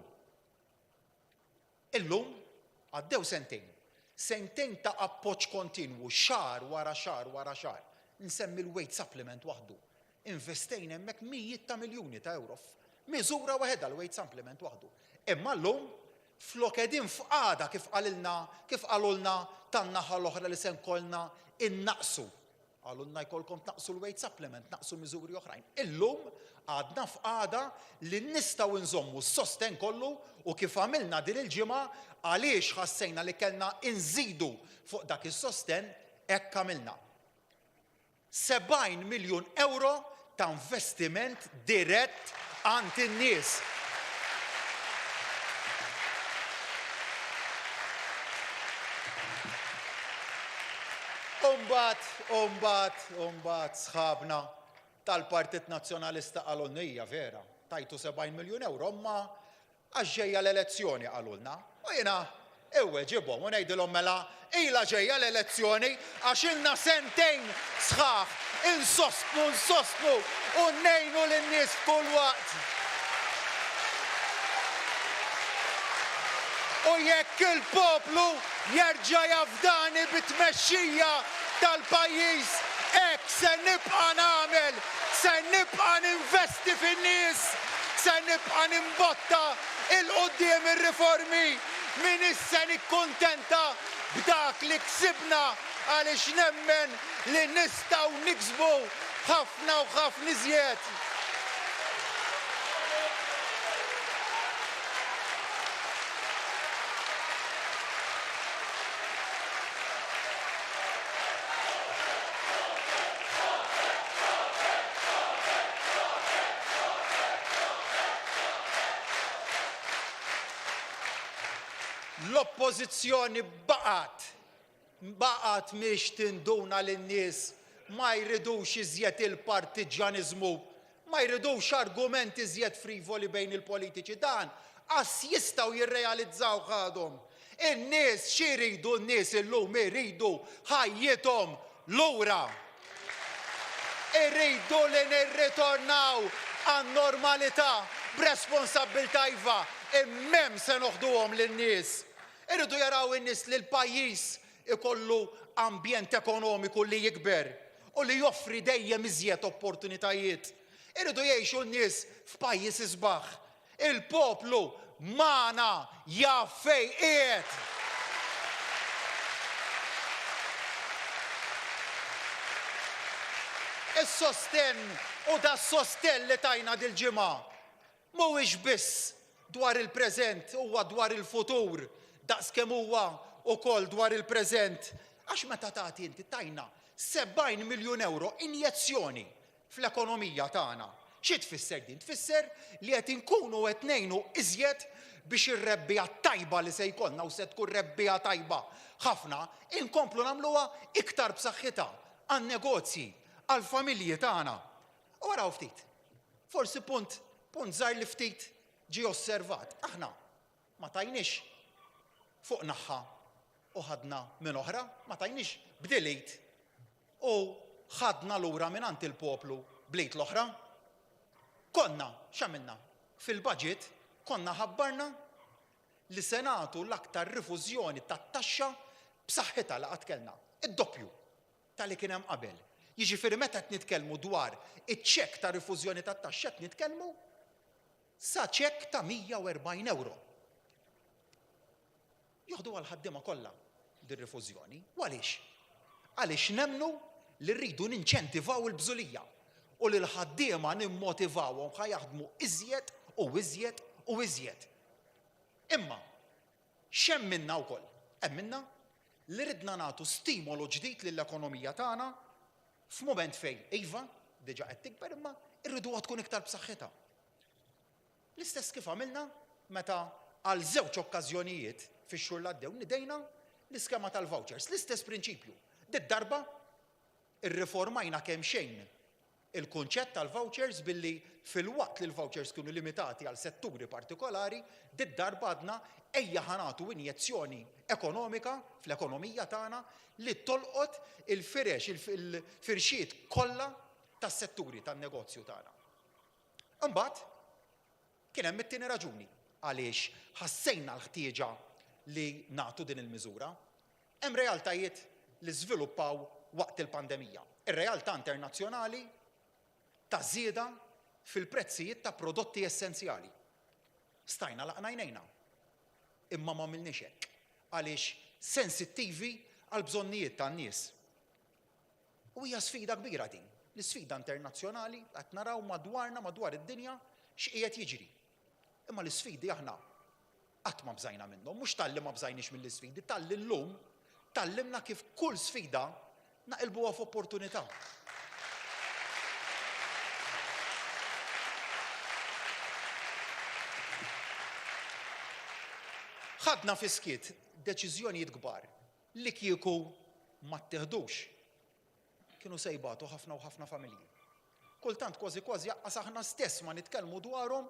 Illum għaddew sentejn. Sentejn ta' appoġġ kontinwu, xahar wara xahar wara xahar. Nsemmi l-weight supplement waħdu. Investejn hemmhekk mijiet ta' miljuni ta' euro. Miżura waħedha l-weight supplement waħdu. Imma llum flok qegħdin f'qagħda kif qalulna tan-naħa l-oħra li se nkollna innaqsu. Qalulna jkollkom tnaqsu l-weight supplement, naqsu miżuri oħrajn. Illum għadna f'qagħda li nistgħu nżommu s-sosten kollu u kif għamilna din il-ġimgħa għaliex ħassejna li kellna inżidu fuq dak is-sosten hekk għamilna. 70 miljun euro ta' investiment dirett għand in-nies. Umbat sħabna tal-Partit Nazzjonalista qalulna hija vera, tajtu 70 miljun euro, ma għax ġejja l-elezzjoni qalulna. U jiena ġibhom u ngħidilhom mela ilha ġejja l-elezzjoni għax ilna sentejn sħaħ insostnu u ngħinu lin-nies kull waqt. U jekk il-poplu jerġa' jafdani bit-tmexxija tal-pajjiż, hekk se nibqa' nagħmel, se nibqa' ninvesti fin-nies, se nibqa' nimbotta il-qudiem ir-riformi min issa nikkuntenta b'dak li ksibna għaliex nemmen li nistgħu niksbu ħafna u ħafna iżjed. L-oppożizzjoni baqgħet miex tinduna lin-nies ma jridux iżjed il-partiġaniżmu, ma jridux argumenti iżjed frivoli bejn il-politiċi. Dan għas jistgħu jirrealizzaw ħadhom. In-nies xi jridu n-nies illum iridu ħajjithom lura. Irridu li nirritornaw għan-normalità b'responsabbiltà iva, immem se noħduhom lin-nies. Irridu jaraw in-nies li l-pajjiż ikollu ambjent ekonomiku li jikber u li joffri dejjem iżjed opportunitajiet. Irridu jgħixu n-nies f'pajjiż isbaħ. Il-poplu magħna jaf fejn qiegħed. Is-sostenn u da s-sostenn li tajna dil-ġimgħa mhuwiex biss dwar il-preżent, huwa dwar il-futur, daqskemm huwa wkoll dwar il-preżent. Għax meta tagħti inti tajna 70 miljun euro injezzjoni fl-ekonomija tagħna. Xi tfisser din? Tfisser li qed inkunu qed ngħinu iżjed biex ir-rebbija tajba li se jkollna u se tkun rebbija tajba ħafna inkomplu nagħmluha iktar b'saħħitha għan-negozji, għall-familji tagħna. U waraw ftit. Forsi punt żgħar li ftit ġie osservat. Aħna ma tajniex fuq naħa u ħadna minn oħra, ma tajniex b'delejt u ħadna lura mingħand il-poplu blejt l-oħra. Konna x'għamilna fil-budget konna ħabbarna li se nagħtu l-aktar rifużjoni tat-taxxa b'saħħitha li qatt kellna, id-doppju tal-li kien hemm qabel. Jiġifieri meta qed nitkellmu dwar iċ-ċekk ta' rifużjoni tat-taxxa qed nitkellmu sa ċekk ta' €140. Joħdu għall-ħaddiema kollha dir-rifużjoni. U għaliex? Għaliex nemmnu li rridu ninċentivaw il-bżulija u li l-ħaddiema nimmotivawhom ħajaħdmu iżjed u iżjed u iżjed. Imma x'hemm minna wkoll? Hemm minna li ridna nagħtu stimolu ġdid lill-ekonomija tagħna f'mument fejn iva diġà qed tikber imma rriduha tkun iktar b'saħħitha. L-istess kif għamilna meta għal żewġ okkażjonijiet fix-xhur li għaddew nidejna l-iskema tal-vouchers. L-istess prinċipju. Dit-darba irriformajna kemm xejn il-kunċett tal-vouchers billi fil-waqt li l-vouchers kienu limitati għal setturi partikolari, dit-darba għadna ejja ħanatu injezzjoni ekonomika fl-ekonomija tagħna li tolqot il-firxiet kollha tas-setturi tan-negozju tagħna. Imbagħad kien hemm it-tieni raġuni għaliex ħassejna l-ħtieġa li nagħtu din il-miżura. Hemm realtajiet li żviluppaw waqt il-pandemija. Ir-realtà internazzjonali ta' żieda fil-prezzijiet ta' prodotti essenzjali. Stajna laqna jnejna. Imma ma għamilniex hekk għaliex sensittivi għal bżonnijiet tan-nies. U hija sfida kbira din. L-isfida internazzjonali qed naraw madwarna madwar id-dinja x'qiegħed jiġri. Imma l-isfidi aħna qatt ma bżajna minnhom, mhux talli ma bżajniex mill-isfidi, talli llum tallimna kif kull sfida naqilbuha f'opportunità. Ħadna fiskiet deċiżjonijiet kbar li kieku ma ttieħdux kienu se jbagħtu ħafna u ħafna familji. Kultant kważi jaqqas aħna stess ma nitkellmu dwarhom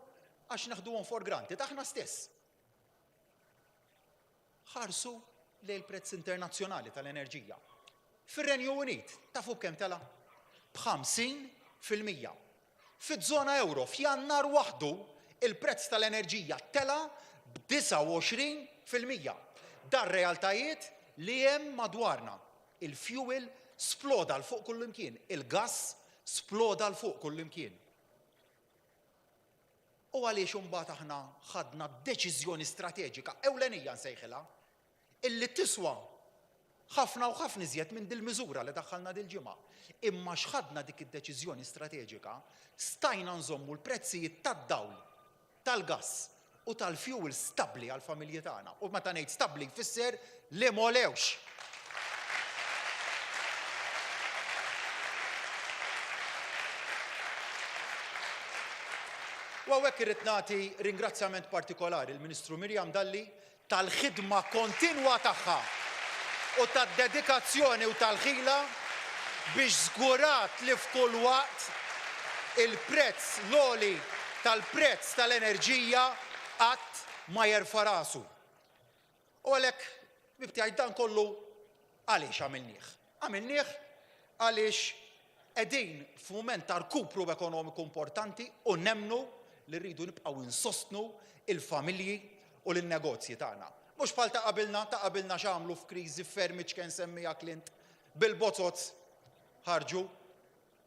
għax neħduhom for granted, aħna stess. Ħarsu lejn il-prezz internazzjonali tal-enerġija. Fir-Renju Unit tafu kemm tela? b'50%. Fiż-żona euro f'Jannar waħdu il-prezz tal-enerġija tela b'29%. Dar realtajiet li hemm madwarna. Il-fuel sploda l fuq kullimkien, il-gass sploda l fuq kullimkien. U għaliex imbagħad aħna ħadna deċiżjoni strateġika ewlenija nsejħilha illi tiswa ħafna u ħafna iżjed minn dil-miżura li daħħalna dil-ġimgħa. Imma x'ħadna dik id-deċiżjoni strateġika stajna nżommu l-prezzijiet tad-dawl, tal-gass u tal-fuel stabbli għall-familji tagħna. U meta ngħid stabbli jfisser li molewx. U hawnhekk irrid nagħti ringrazzjament partikolari il-Ministru Mirjam Dalli tal-ħidma kontinwa tagħha u tad-dedikazzjoni u tal-ħila biex żgurat li f'kull waqt il-prezz l-għoli tal-prezz tal-enerġija qatt ma jerfa' rasu. U għalhekk bibtijaj dan kollu għaliex għamilnieh. Għamilnieh għaliex qegħdin f'mument ta' rkupru ekonomiku importanti u nemmnu li rridu nibqgħu insostnu il-familji u l-negozji tagħna. Mhux bħal ta' qabilna x'għamlu f'kriżi fermiċ kien semmija Clint bil-bozzozz ħarġu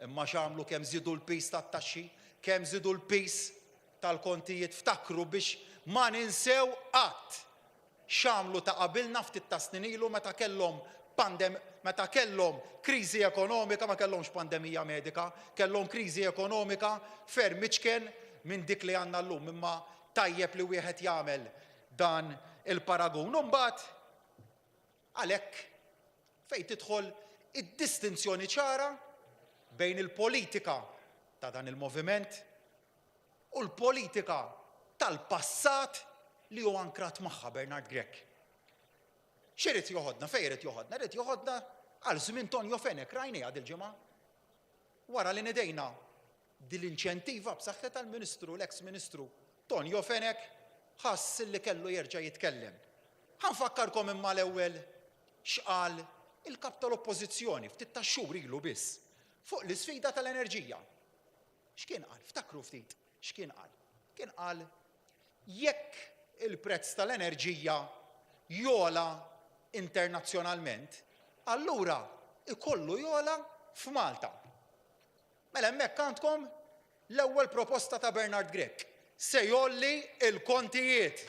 imma x'għamlu kemm żidu l-pis tat-taxxi, kemm żidu l-pis tal-kontijiet ftakru biex ma ninsew qatt x'għamlu ta' qabilna ftit ta' snin ilu meta kellhom kriżi ekonomika ma kellhomx pandemija medika, kellhom kriżi ekonomika fermiċ kien minn dik li għandna llum imma tajjeb li wieħed jagħmel dan il-paragun. Mbagħad għalhekk fejn tidħol id-distinzjoni ċara bejn il-politika ta' dan il-moviment u l-politika tal-passat li huwa ankrat magħha Bernard Grech. X'irid joħodna? Fejn irid joħodna? Irid joħodna għal żmien Tonio Fenek rajniha dil-ġimgħa. Wara li nidejna dil-inċentiva b'saħħet tal-Ministru, l-eks Ministru Tonio Fenek ħass li kellu jerġa' jitkellem. Ħanfakkarkom imma l-ewwel x'qal il-kap tal-Oppożizzjoni ftit ta' xhur ilu biss fuq l-isfida tal-enerġija. X'kien qal? Ftakru ftit x'kien qal. Kien qal jekk il-prezz tal-enerġija jola internazzjonalment, allura ikollu jola f'Malta. Mela hemmhekk għandkom l-ewwel proposta ta' Bernard Grech. Se jolli l-kontijiet.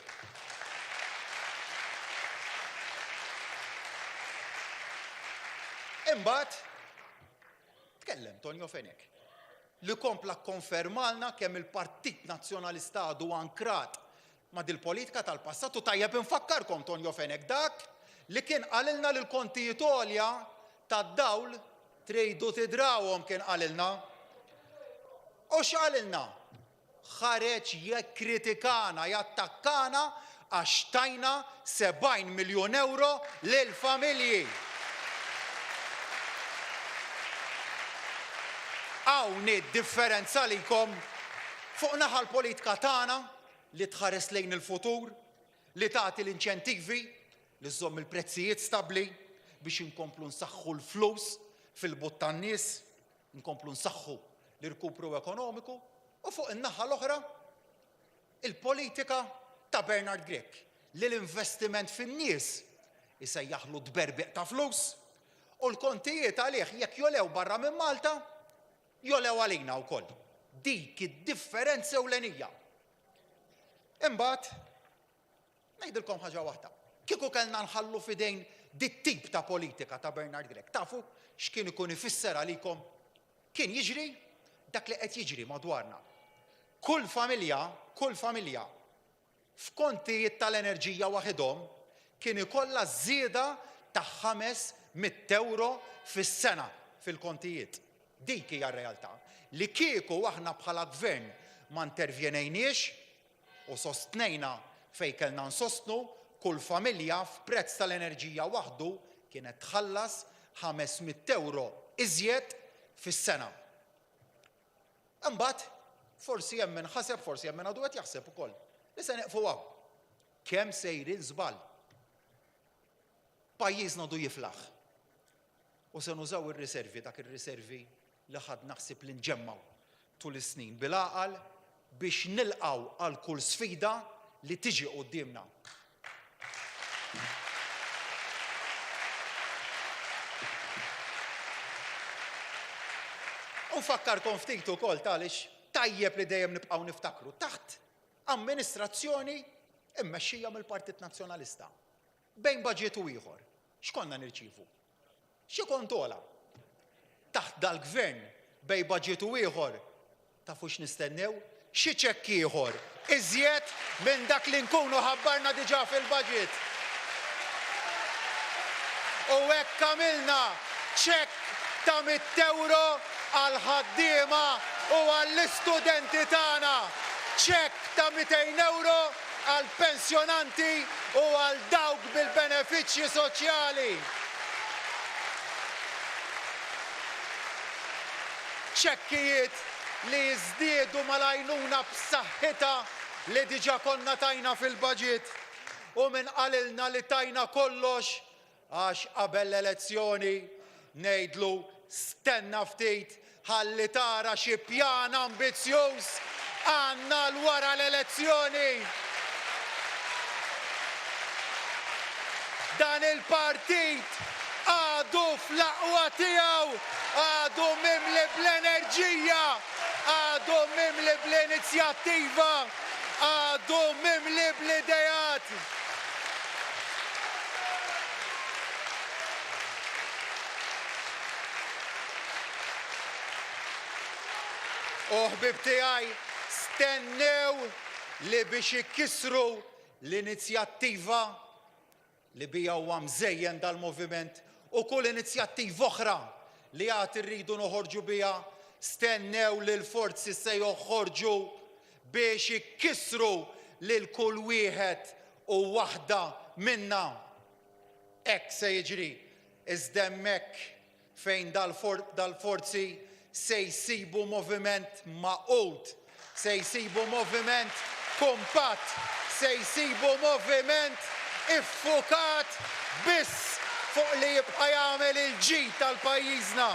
Imbagħad tkellem Tonio Fenek li kompla konfermalna kemm il-Partit Nazzjonalista għadu ankrat ma' dil-politika tal-passat u tajjeb infakkarkom Tonio Fenek dak li kien qalilna li l-kontijiet għolja tad-dawl trejdu tidrawhom kien qalilna. U x'qalilna? Ħareġ jikkritikana, jattakkana għax tajna 70 miljun euro lill-familji. Hawn id-differenza likom fuq naħa l-politika tagħna li tħares lejn il-futur, li tagħti l-inċentivi, li żomm il-prezzijiet stabbli biex inkomplu nsaħħu l-flus fil-but tan-nies, nkomplu nsaħħu l-irkupru ekonomiku, u fuq in-naħa l-oħra il-politika ta' Bernard Grech li l-investiment fin-nies isejjaħlu dberbeq ta' flus u l-kontijiet għalih jekk jolew barra minn Malta jolew għalina wkoll. Dik id-differenza ewlenija. Imbagħad ngħidilkom ħaġa waħda. Kieku kellna nħallu f'idejn dit-tip ta' politika ta' Bernard Grech, tafu x'kien ikun ifisser għalikom? Kien jiġri dak li qed jiġri madwarna. Kull familja f'kontijiet tal-enerġija waħedhom kien ikollha żieda ta' 500 euro fis-sena fil-kontijiet. Dik hija r-realtà. Li kieku aħna bħala gvern ma intervjenejniex u sostnejna fejn kellna nsostnu, kull familja f'prezz tal-enerġija waħdu kienet tħallas 500 euro iżjed fis-sena. Imbagħad forsi hemm min ħaseb, forsi hemm min għadu qed jaħseb ukoll. Li se neqfu hawn. Kemm sejrin żball. Pajjiżna du jiflaħ. U se nużaw ir-riservi, dak ir-riservi li ħadna naħseb li nġemmaw tul is-snin bil-għaqal biex nilqgħu għal kull sfida li tiġi qudiemna. U nfakkarkom ftit ukoll għaliex tajjeb li dejjem nibqgħu niftakru taħt amministrazzjoni immexxija mill-Partit Nazzjonalista. Bejn baġit u ieħor, x'konna nirċievu? Xi kontola? Taħt dal-gvern bejn baġit u ieħor tafu x'nistennew? Xi ċekk ieħor iżjed minn dak li nkunu ħabbarna diġà fil-baġit. U hekk għamilna ċekk ta' 100 euro għal ħaddiema u għall-istudenti tagħna. Ċekk ta' 200 euro għal pensjonanti u għal dawk bil-benefiċċji soċjali. ċekkijiet li jiżdiedu mal-għajnuna b'saħħitha li diġà konna tajna fil-baġit u minn qalilna li tajna kollox għax qabel l-elezzjoni ngħidlu stenna ftit ħalli tara xi pjan ambizzjuż għandna l wara l-elezzjoni. Dan il-partit għadu fl-aqwa tiegħu, għadu mimli bl-enerġija, għadu mimli bl-inizjattiva, għadu mimli bl-idejat. U ħbib tiegħi stennew li biex ikkissru l-inizjattiva li bija huwa mżejjen dal-moviment u kull inizjattiva oħra li għad irridu noħorġu bija stennew li l-forzi se joħorġu biex ikkissru lil kull wieħed u waħda minna. Hekk se jiġri iżda hemmhekk fejn dal-forzi se jsibu moviment maqut, se jsibu moviment kompatt, se jsibu moviment iffukat biss fuq li jibqa' jagħmel il-ġid tal-pajjiżna.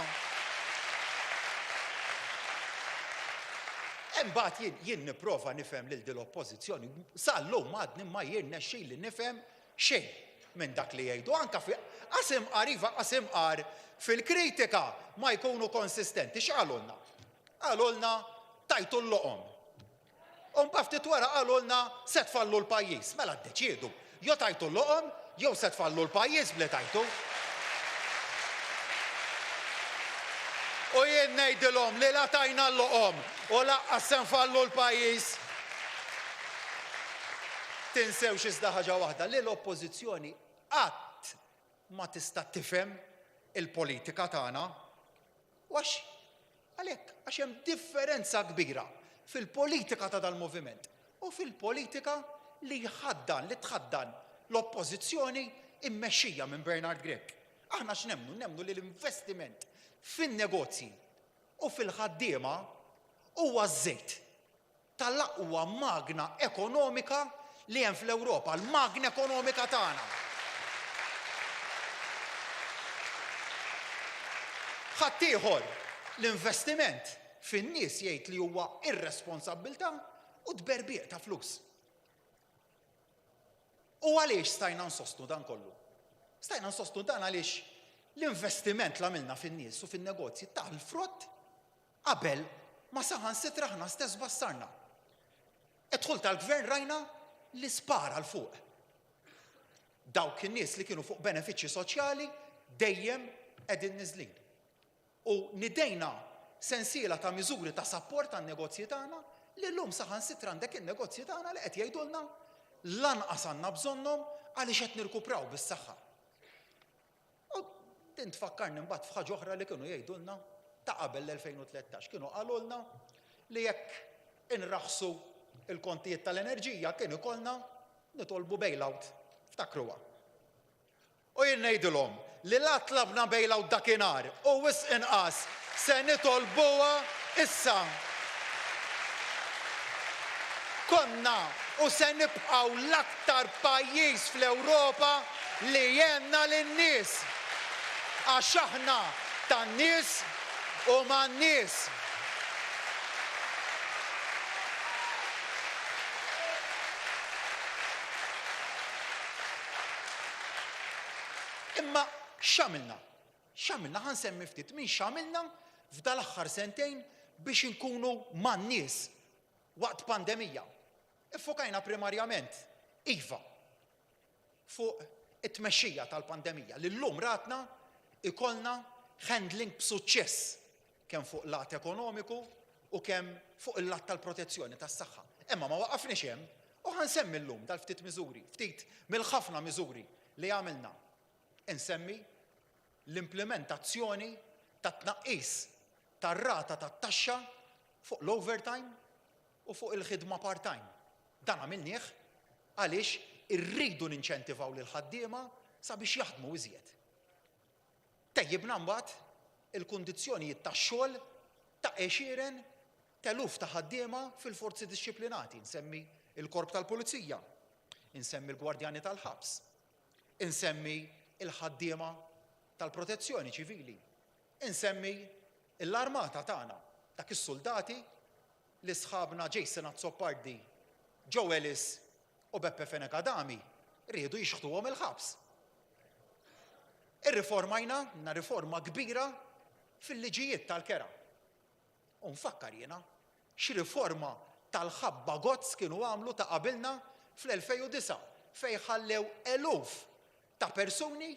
Imbagħad jien nipprova nifhem lil din l-oppożizzjoni. Sal-lum għadni ma jirnexxieli nifhem xejn. minn dak li jgħidu anka fi qasim qar fil-kritika ma jkunu konsistenti. X'qalulna? Qalulna tajtu l-loqom. Mbagħad ftit wara qalulna se tfallu l-pajjiż. Mela ddeċiedu, jew tajtu l-loqom jew se tfallu l-pajjiż bli tajtu. U jien ngħidilhom li la tajna l-loqom u laqqas se nfallu l-pajjiż. Tinsewx iżda ħaġa waħda li l-oppożizzjoni qatt ma tista' tifhem il-politika tagħna għax hemm differenza kbira fil-politika ta' dal-moviment u fil-politika li tħaddan l-oppożizzjoni immexxija minn Bernard Gregg. Aħna x'nemmnu? Nemmnu li l-investiment fin-negozji u fil-ħaddiema huwa żejt tal-aqwa magna ekonomika li hemm fl-Ewropa, l-magna ekonomika tagħna. Ħadd ieħor l-investiment fin-nies jgħid li huwa irresponsabbiltà u tberbieq ta' flus. U għaliex stajna nsostu dan kollu? Stajna nsostu dan għaliex l-investiment li għamilna fin-nies u fin-negozji tal-frott qabel ma saħansitra aħna stess bassarna. Idħul tal-gvern rajna li spara l-fuq. Dawk in-nies li kienu fuq benefiċċji soċjali dejjem qegħdin niżlin. U nidejna sensiela ta' miżuri ta' sapport tan-negozji tagħna li llum saħansitra għandek in-negozji tagħna li qed jgħidulna lanqas għandna bżonnhom għaliex qed nirkupraw bis-saħħa. U din tfakkarni mbagħad f'ħaġa oħra li kienu jgħidulna ta' qabel l-2013. Kienu qalulna li jekk inraħsu il-kontijiet tal-enerġija kienu ikollna nitolbu bailout ftakruha. U jien ngħidilhom li la tlabna bailout dakinhar u wisq inqas se nitolbuha issa. Konna u se nibqgħu l-aktar pajjiż fl-Ewropa li jenna lin-nies għax aħna tan-nies u man-nies. Imma x'għamilna? X'għamilna ħansemmi ftit min x'għamilna f'dal-aħħar sentejn biex inkunu man-nies waqt pandemija. Iffokajna primarjament iva fuq it-tmexxija tal-pandemija li llum ratna ikollna handling b'suċċess kemm fuq lat ekonomiku u kemm fuq il-lat tal-protezzjoni tas-saħħa. Imma ma waqafniex hemm u ħansemmi llum dal-ftit miżuri, ftit mill-ħafna miżuri li għamilna. Insemmi l-implementazzjoni ta' tnaqqis tar-rata tat-taxxa fuq l-overtime u fuq il-ħidma part-time. Dan għamilnieh għaliex irridu ninċentivaw lil ħaddiema sabiex jaħdmu iżjed. Tejjibna mbagħad il-kundizzjonijiet tax-xogħol ta' għexieren teluf ta' ħaddiema fil-forzi dixxiplinati. Insemmi il-Korp tal-Pulizija, insemmi l-Gwardjani tal-Ħabs, insemmi il-ħaddiema tal-protezzjoni ċivili, insemmi l-armata tagħna dak is-soldati li sħabna Jason Azzopardi, Joe Ellis u Beppe Fenekadami rridu jixħtuhom il-ħabs. Irriformajna riforma kbira fil-liġijiet tal-kera. U nfakkar jiena xi riforma tal-ħabba gozz kienu għamlu ta' qabilna fl-2009 fejn ħallew eluf ta' persuni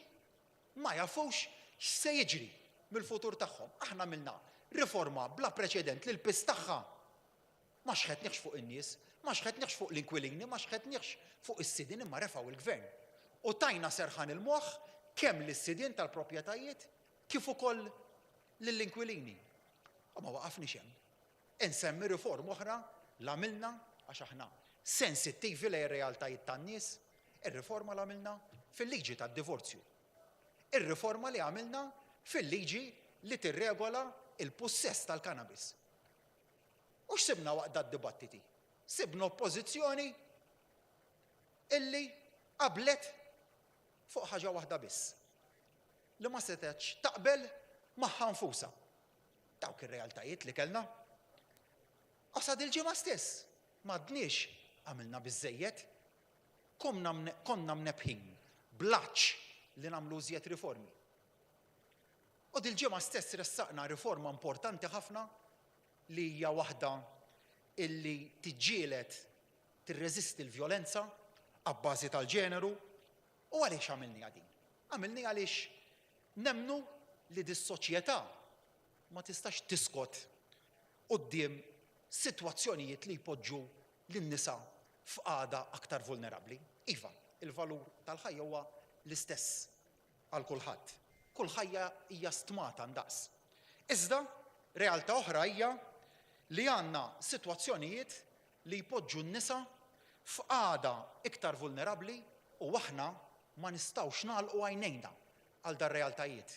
ma jafux x'se jiġri mill-futur tagħhom. Aħna milna riforma bla preċedent li l-pis tagħha ma xħetniex fuq in-nies, ma xħetniex fuq l-inkwilini, ma xħetniex fuq is-sidien imma refgħu il-gvern. U tajna serħan il-moħħ kemm lis-sidien tal-proprjetajiet kif ukoll lill-inkwilini. U ma waqafniex hemm. Insemmi riforma oħra l-għamilna għax aħna sensittivi lejn ir-realtajiet tan-nies, ir-riforma l-għamilna fil-liġi tad-divorzju. Ir-riforma li għamilna fil-liġi li tirregola il-possess tal-cannabis. U x'sibna waqt dat-dibattiti? Sibna oppożizzjoni illi qablet fuq ħaġa waħda biss. Li ma setgħetx taqbel magħha nfusha. Dawk ir-realtajiet li kellna. Qasad il-ġimgħa stess m'għadniex għamilna biżżejjed, konna mnebħin blaċ li nagħmlu żjed riformi. U dil-ġimgħa stess ressaqna riforma importanti ħafna li hija waħda illi tiġġieled tirreżisti l-vjolenza abbażi tal-ġeneru. U għaliex għamilniha din? Għamilniha għaliex nemmnu li dis-soċjetà ma tistax tiskot quddiem sitwazzjonijiet li jpoġġu lin-nisa f'qagħda aktar vulnerabbli. Iva, il-valur tal-ħajja huwa l-istess għal kulħadd. Kull ħajja hija stmata ndaqs. Iżda, realtà oħra hija li għandna sitwazzjonijiet li jpoġġu n-nisa f'qagħda iktar vulnerabbli u aħna ma nistgħux nagħlqu għajnejna għal dar realtajiet.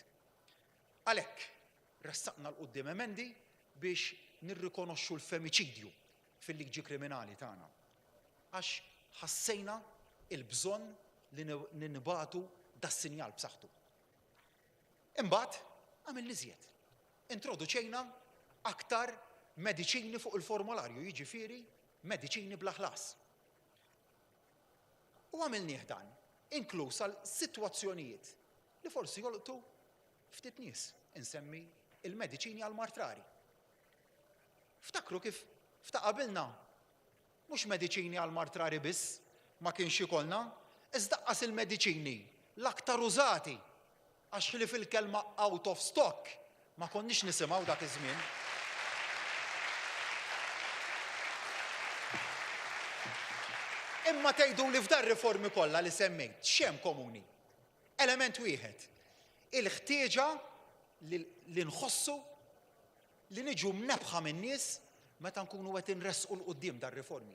Għalhekk ressaqna l-quddiem emendi biex nirrikonoxxu l-femiċidju fil-liġi kriminali tagħna. Għax ħassejna il-bżonn li nibagħtu das-sinjal b'saħħtu. Imbagħad għamilni żjed. Introduċejna aktar mediċini fuq il-formularju, jiġifieri mediċini bla ħlas. U għamilnieh dan, inkluż għal sitwazzjonijiet li forsi jolqtu ftit nies, insemmi il-mediċini għal martrari. Ftakru kif ftaqabilna mhux mediċini għal martrari biss ma kienx ikollna, iżda qas il-mediċini l-aktar użati għax li fil-kelma out of stock ma konniex nisimgħu dak iż-żmien. Imma tgħidu li f'dar riformi kollha li semmejt x'hemm komuni. Element wieħed, il-ħtieġa li nħossu li niġu mnebħa min-nies meta nkunu qed inressqu l-quddiem dar-riformi.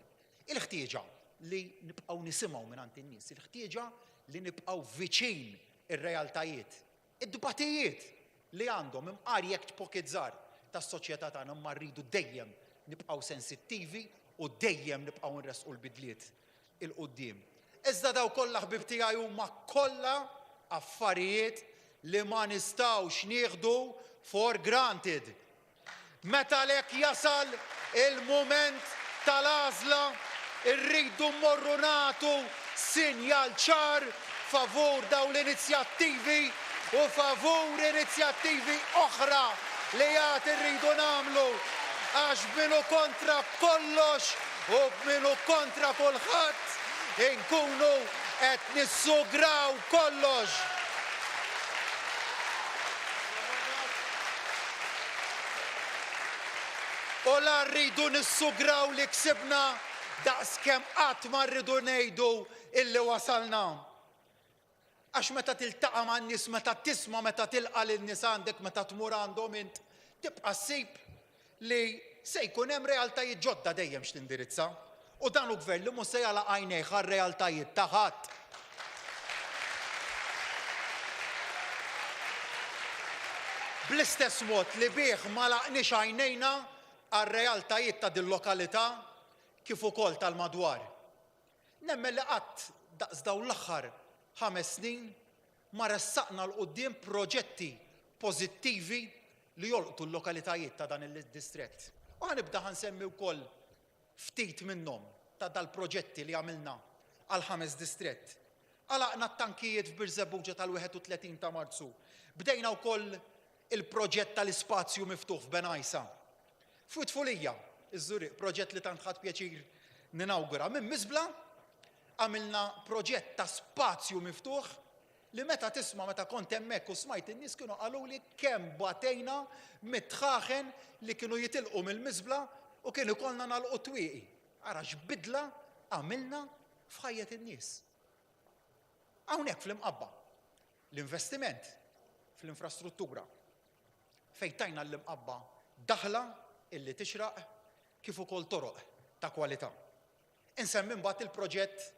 Il-ħtieġa li nibqgħu nisimgħu mingħand in-nies, il-ħtieġa li nibqgħu viċin ir-realtajiet, id-dbatijiet li għandhom imqarji jekk pocket żgħar tas-soċjetà tagħna imma rridu dejjem nibqgħu sensittivi u dejjem nibqgħu nresqu l-bidliet il-quddiem. Iżda daw kollha ħbib tiegħi huma kollha affarijiet li ma nistgħux nieħdu for granted. Meta lek jasal il-mument tal-għażla, irridu mmorru nagħtu sinjal ċar favur daw l-inizjattivi u favur inizjattivi oħra li għad irridu nagħmlu għax minu kontra kollox u minu kontra kulħadd inkunu qed nissugraw kollox. U la rridu nissugraw li ksibna daqskemm qatt ma rridu ngħidu illi wasalna. Għax meta tiltaqa' man-nies, meta tisma' meta tilqa' lin-nies għandek, meta tmur għandhom int, tibqa' ssib li se jkun hemm realtajiet ġodda dejjem x'tindirizza. U dan hu gvern li mhux se jagħlaq għajnejh għar-realtajiet ta' ħadd. Bl-istess mod li bih ma laqniex għajnejna għar-realtajiet ta' din lokalità kif ukoll tal-madwar. Nemmen li qatt daqs dawn l-aħħar 5 snin ma ressaqna l-quddiem proġetti pożittivi li jolqtu l-lokalitajiet ta' dan il-distrett. U ħanibda ħansemmi wkoll ftit minnhom ta' dal-proġetti li għamilna għal 5 distrett. Għalaqna t-tankijiet f'Biżebbuġa tal-31 ta' Marzu. Bdejna wkoll il-proġett tal-ispazju miftuħ f'Benajsa. F'Tfulija, iż-Żuriq, proġett li tant ħadd pjaċir ninawgura. Minn Miżbla għamilna proġett ta' spazju miftuħ li meta tisma' meta kont hemmhekk u smajt in-nies kienu qaluli kemm batejna mit-tħaħen li kienu jitilqu mill-Miżbla u kienu ikollna nagħlqu twieqi. Ara x'bidla għamilna f'ħajja in-nies. Hawnhekk fl-imqabba l-investiment fl-infrastruttura fejn tajna l-imqabba daħla illi tixraq kif ukoll toroq ta' kwalità. Insemmi mbagħad il-proġett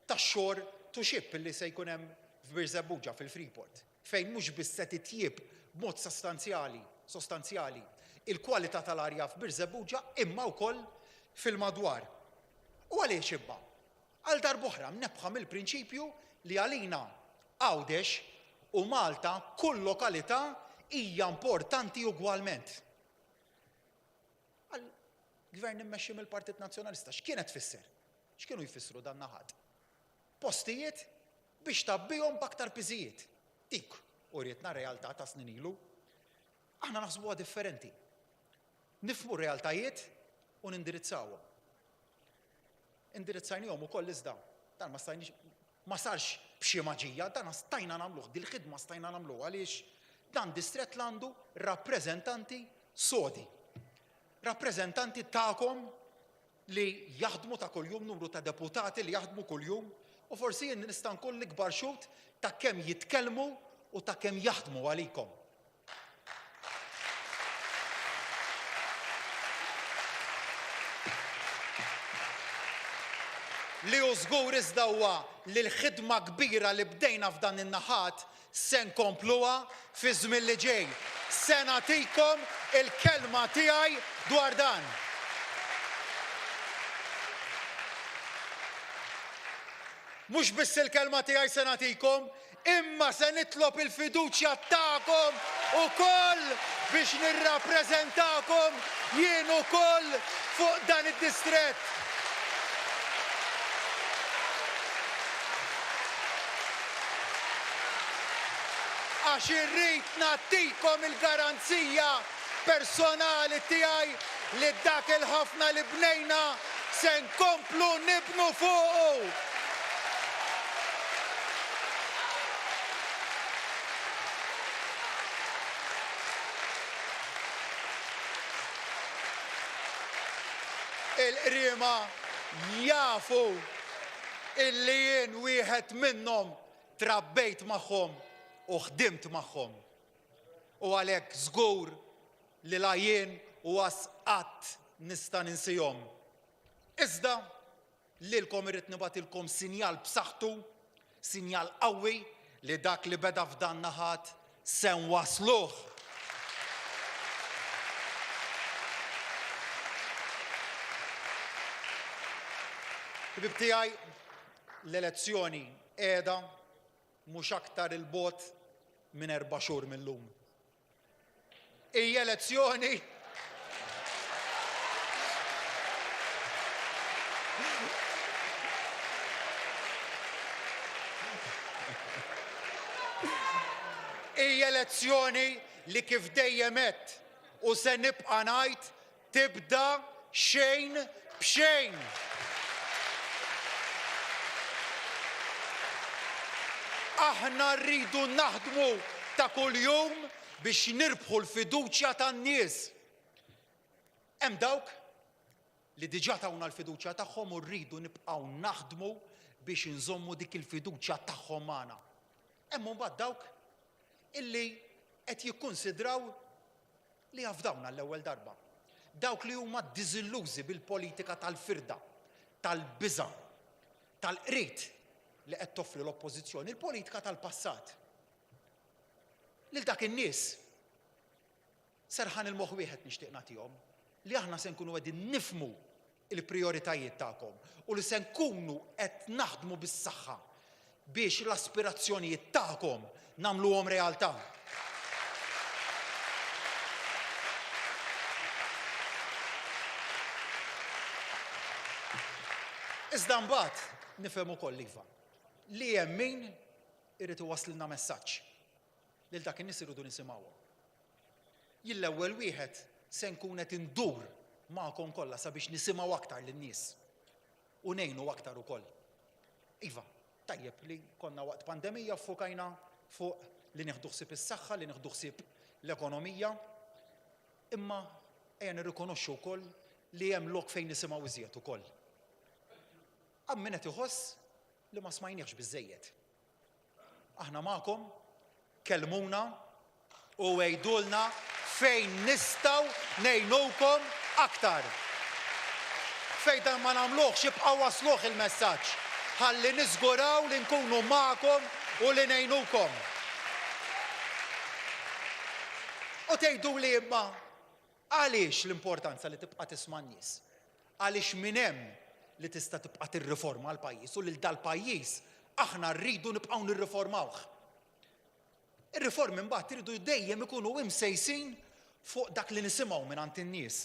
tax-xogħol to ship illi se jkun hemm f'Biżebbuġa fil-Freeport fejn mhux biss se titjieb b'mod sostanzjali il-kwalità tal-arja f'Biżebbuġa imma wkoll fil-madwar. U għaliex ibba? Għal darb'oħra mnebħa mill-prinċipju li għalina Għawdex u Malta kull lokalità hija importanti ugwalment. Gvern immexxi mill-Partit Nazzjonalista x'kienet tfisser? X'kienu jfissru dan naħat? Postijiet biex tabbihom b'aktar piżijiet. Dik urietna realtà ta' snin ilu. Aħna naħsbuha differenti. Nifhmu realtajiet u nindirizzawhom. Indirizzajnihom ukoll iżda. Dan ma sarx b'xi maġija, dan stajna nagħmluh, dil-ħidma stajna nagħmluh għaliex dan distrett għandu rappreżentanti sodi. Rappreżentanti tagħkom li jaħdmu ta' kuljum, numru ta' deputati li jaħdmu kuljum, u forsi jien nista' nkun l-ikbar xut ta' kemm jitkellmu u ta' kemm jaħdmu għalikom. Li hu żgur iżda huwa li l-ħidma kbira li bdejna f'dan in-naħat se nkompluha fi żmien li ġej. Se nagħtikom il-kelma tiegħi dwar dan. Mhux biss il-kelma tiegħi se nagħtikom, imma se nitlob il-fiduċja tagħkom ukoll biex nirrappreżentakom jien ukoll fuq dan id-distrett. Għax irrid nagħtikom il-garanzija personali tiegħi li dak il-ħafna li bnejna se nkomplu nibnu fuqu. Il-qriema jafu illi jien wieħed minnhom trabbejt magħhom u ħdimt magħhom. U għalhekk żgur li la jien u qatt nista' ninsihom. Iżda lilkom irrid nibgħatilkom sinjal b'saħħtu, sinjal qawwi li dak li beda f'dan naħat se nwassluh. Ħbib tiegħi l-elezzjoni qiegħda mhux aktar il-bot minn 4 xhur millum. Hija elezzjoni li kif dejjem għedt u se nibqa' ngħid tibda xejn b'xejn. Aħna rridu naħdmu ta' kuljum biex nirbħu l-fiduċja tan-nies. Hemm dawk li diġà tawna l-fiduċja tagħhom u rridu nibqgħu naħdmu biex inżommu dik il-fiduċja tagħhom magħna. Hemm mbagħad dawk illi qed jikkunsidraw li jafdawna l-ewwel darba. Dawk li huma diżillużi bil-politika tal-firda, tal-biża', tal-qriet li qed toffri l-oppożizzjoni, il-politika tal-passat. Lil dak in-nies serħan il-moħħ wieħed nixtieq nagħtihom li aħna se nkunu qegħdin nifhmu il-prijoritajiet tagħkom u li se nkunu qed naħdmu bis-saħħa biex l-aspirazzjonijiet tagħkom nagħmluhom realtà. Iżda mbagħad nifhem ukoll iva li hemm min irid iwasslilna messaġġ lil dak in-nies iridu nisimgħuhom. Jien l-ewwel wieħed se nkun qed indur magħkom kollha sabiex nisimgħu aktar lin-nies u ngħinu aktar ukoll. Iva, tajjeb li konna waqt pandemija ffokajna fuq li nieħdu ħsieb is-saħħa, li nieħdu ħsieb l-ekonomija, imma ejja nirrikonoxxu wkoll li hemm lok fejn nisimgħu iżjed ukoll. Hemm min qed iħoss li ma smajniex biżżejjed. Aħna magħkom kellmuna u għejdulna fejn nistgħu ngħinukom aktar. Fejn dan ma nagħmluhx jibqgħu wasluh il-messaġġ ħalli niżguraw li nkunu magħkom u li ngħinukom. U tgħiduli imma għaliex l-importanza li tibqa' tisma' n-nies? Għaliex minn hemm li tista' tibqa' tirriforma l-pajjiż u lil dal-pajjiż aħna rridu nibqgħu nirriformawh. Ir-riformi mbagħad iridu dejjem ikunu imsejsin fuq dak li nisimgħu mingħand in-nies.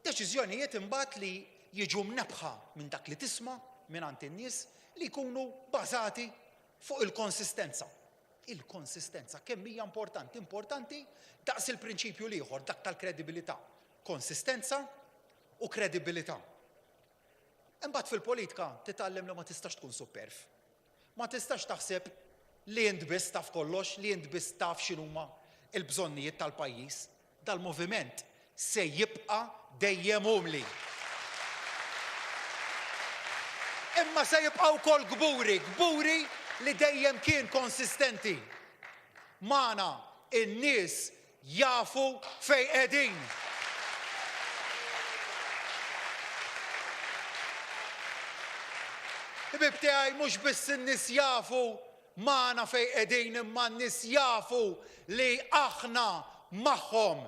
Deċiżjonijiet imbagħad li jiġu mnebħa minn dak li tisma' mingħand in-nies li jkunu bbażati fuq il-konsistenza. Il-konsistenza kemm hija importanti daqs il-prinċipju ieħor dak tal-kredibilità. Konsistenza u kredibilità. Imbagħad fil-politika titgħallem li ma tistax tkun superf. Ma tistax taħseb li int biss taf kollox, li int biss taf x'inhuma l-bżonnijiet tal-pajjiż. Dal-moviment se jibqa' dejjem umli. Imma se jibqgħu wkoll gburi li dejjem kien konsistenti. Magħna in-nies jafu fejn qegħdin. Ibib tiegħi mhux biss in-nies jafu magħna fejn qegħdin imma n-nies jafu li aħna magħhom.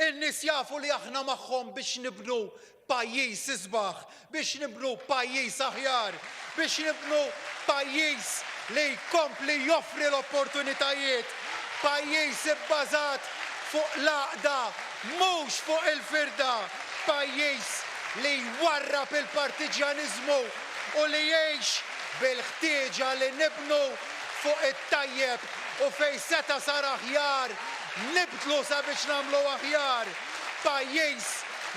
In-nies jafu li aħna magħhom biex nibnu pajjiż isbaħ, biex nibnu pajjiż aħjar, biex nibnu pajjiż li jkompli joffri l-opportunitajiet, pajjiż ibbażat fuq l-għaqda, mhux fuq il-firda, pajjiż li jwarrab il-partiġjaniżmu u li jgħix bil-ħtieġa li nibnu fuq it-tajjeb u fejn seta sar aħjar, nibdlu sabiex nagħmlu aħjar, pajjiż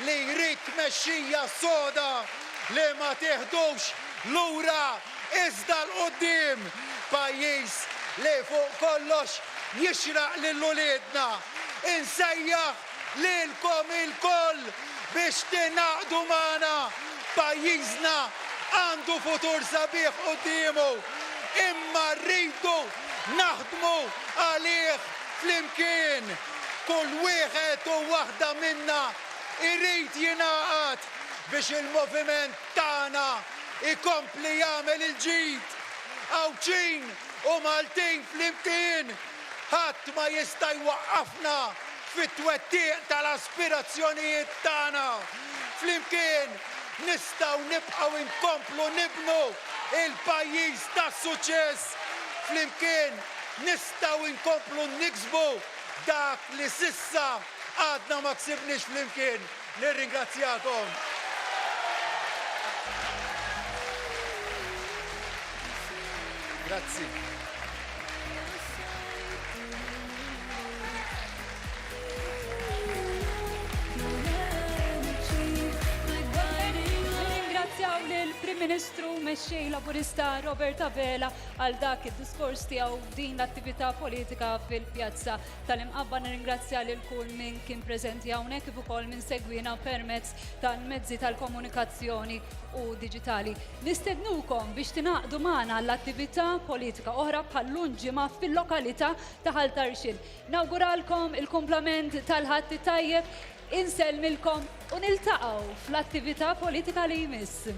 li jrid mexxija soda li ma teħdux lura iżda l-qudiem, pajjiż li fuq kollox jixraq lil uliedna. Insejjaħ lilkom ilkoll biex tingħaqdu magħna, pajjiżna għandu futur sabiħ quddiemu, imma rridu naħdmu għalih flimkien. Kull wieħed u waħda minna irrid jingħaqad biex il-moviment tagħna ikompli jagħmel il-ġid. Għawċin u Maltin flimkien ħadd ma jista' jwaqqafna fit-twettiq tal-aspirazzjonijiet tagħna. Flimkien nistgħu nibqgħu inkomplu nibnu il-pajjiż tas-suċċess. Flimkien nistgħu inkomplu niksbu dak li sissa għadna ma ksibniex flimkien. Nirringrazzjakom. Grazzi. Ringrazzjaw lill-Prim Ministru mexxej Laburista Robert Abela għal dak id-diskors tiegħu din l-attività politika fil-Pjazza tal-Imqabba. Nirringrazzja lil kull min kien preżenti hawnhekk kif ukoll min segwina permezz tal-mezzi tal-komunikazzjoni u diġitali. Nistednukom biex tingħaqdu magħna l-attività politika oħra bħall ġimgħa fil-lokalità ta' Ħaltarxin. Nawguralkom il-kumplament tal-ħatti tajjeb, insellmilkom u niltaqgħu fl-attività politika li jmiss.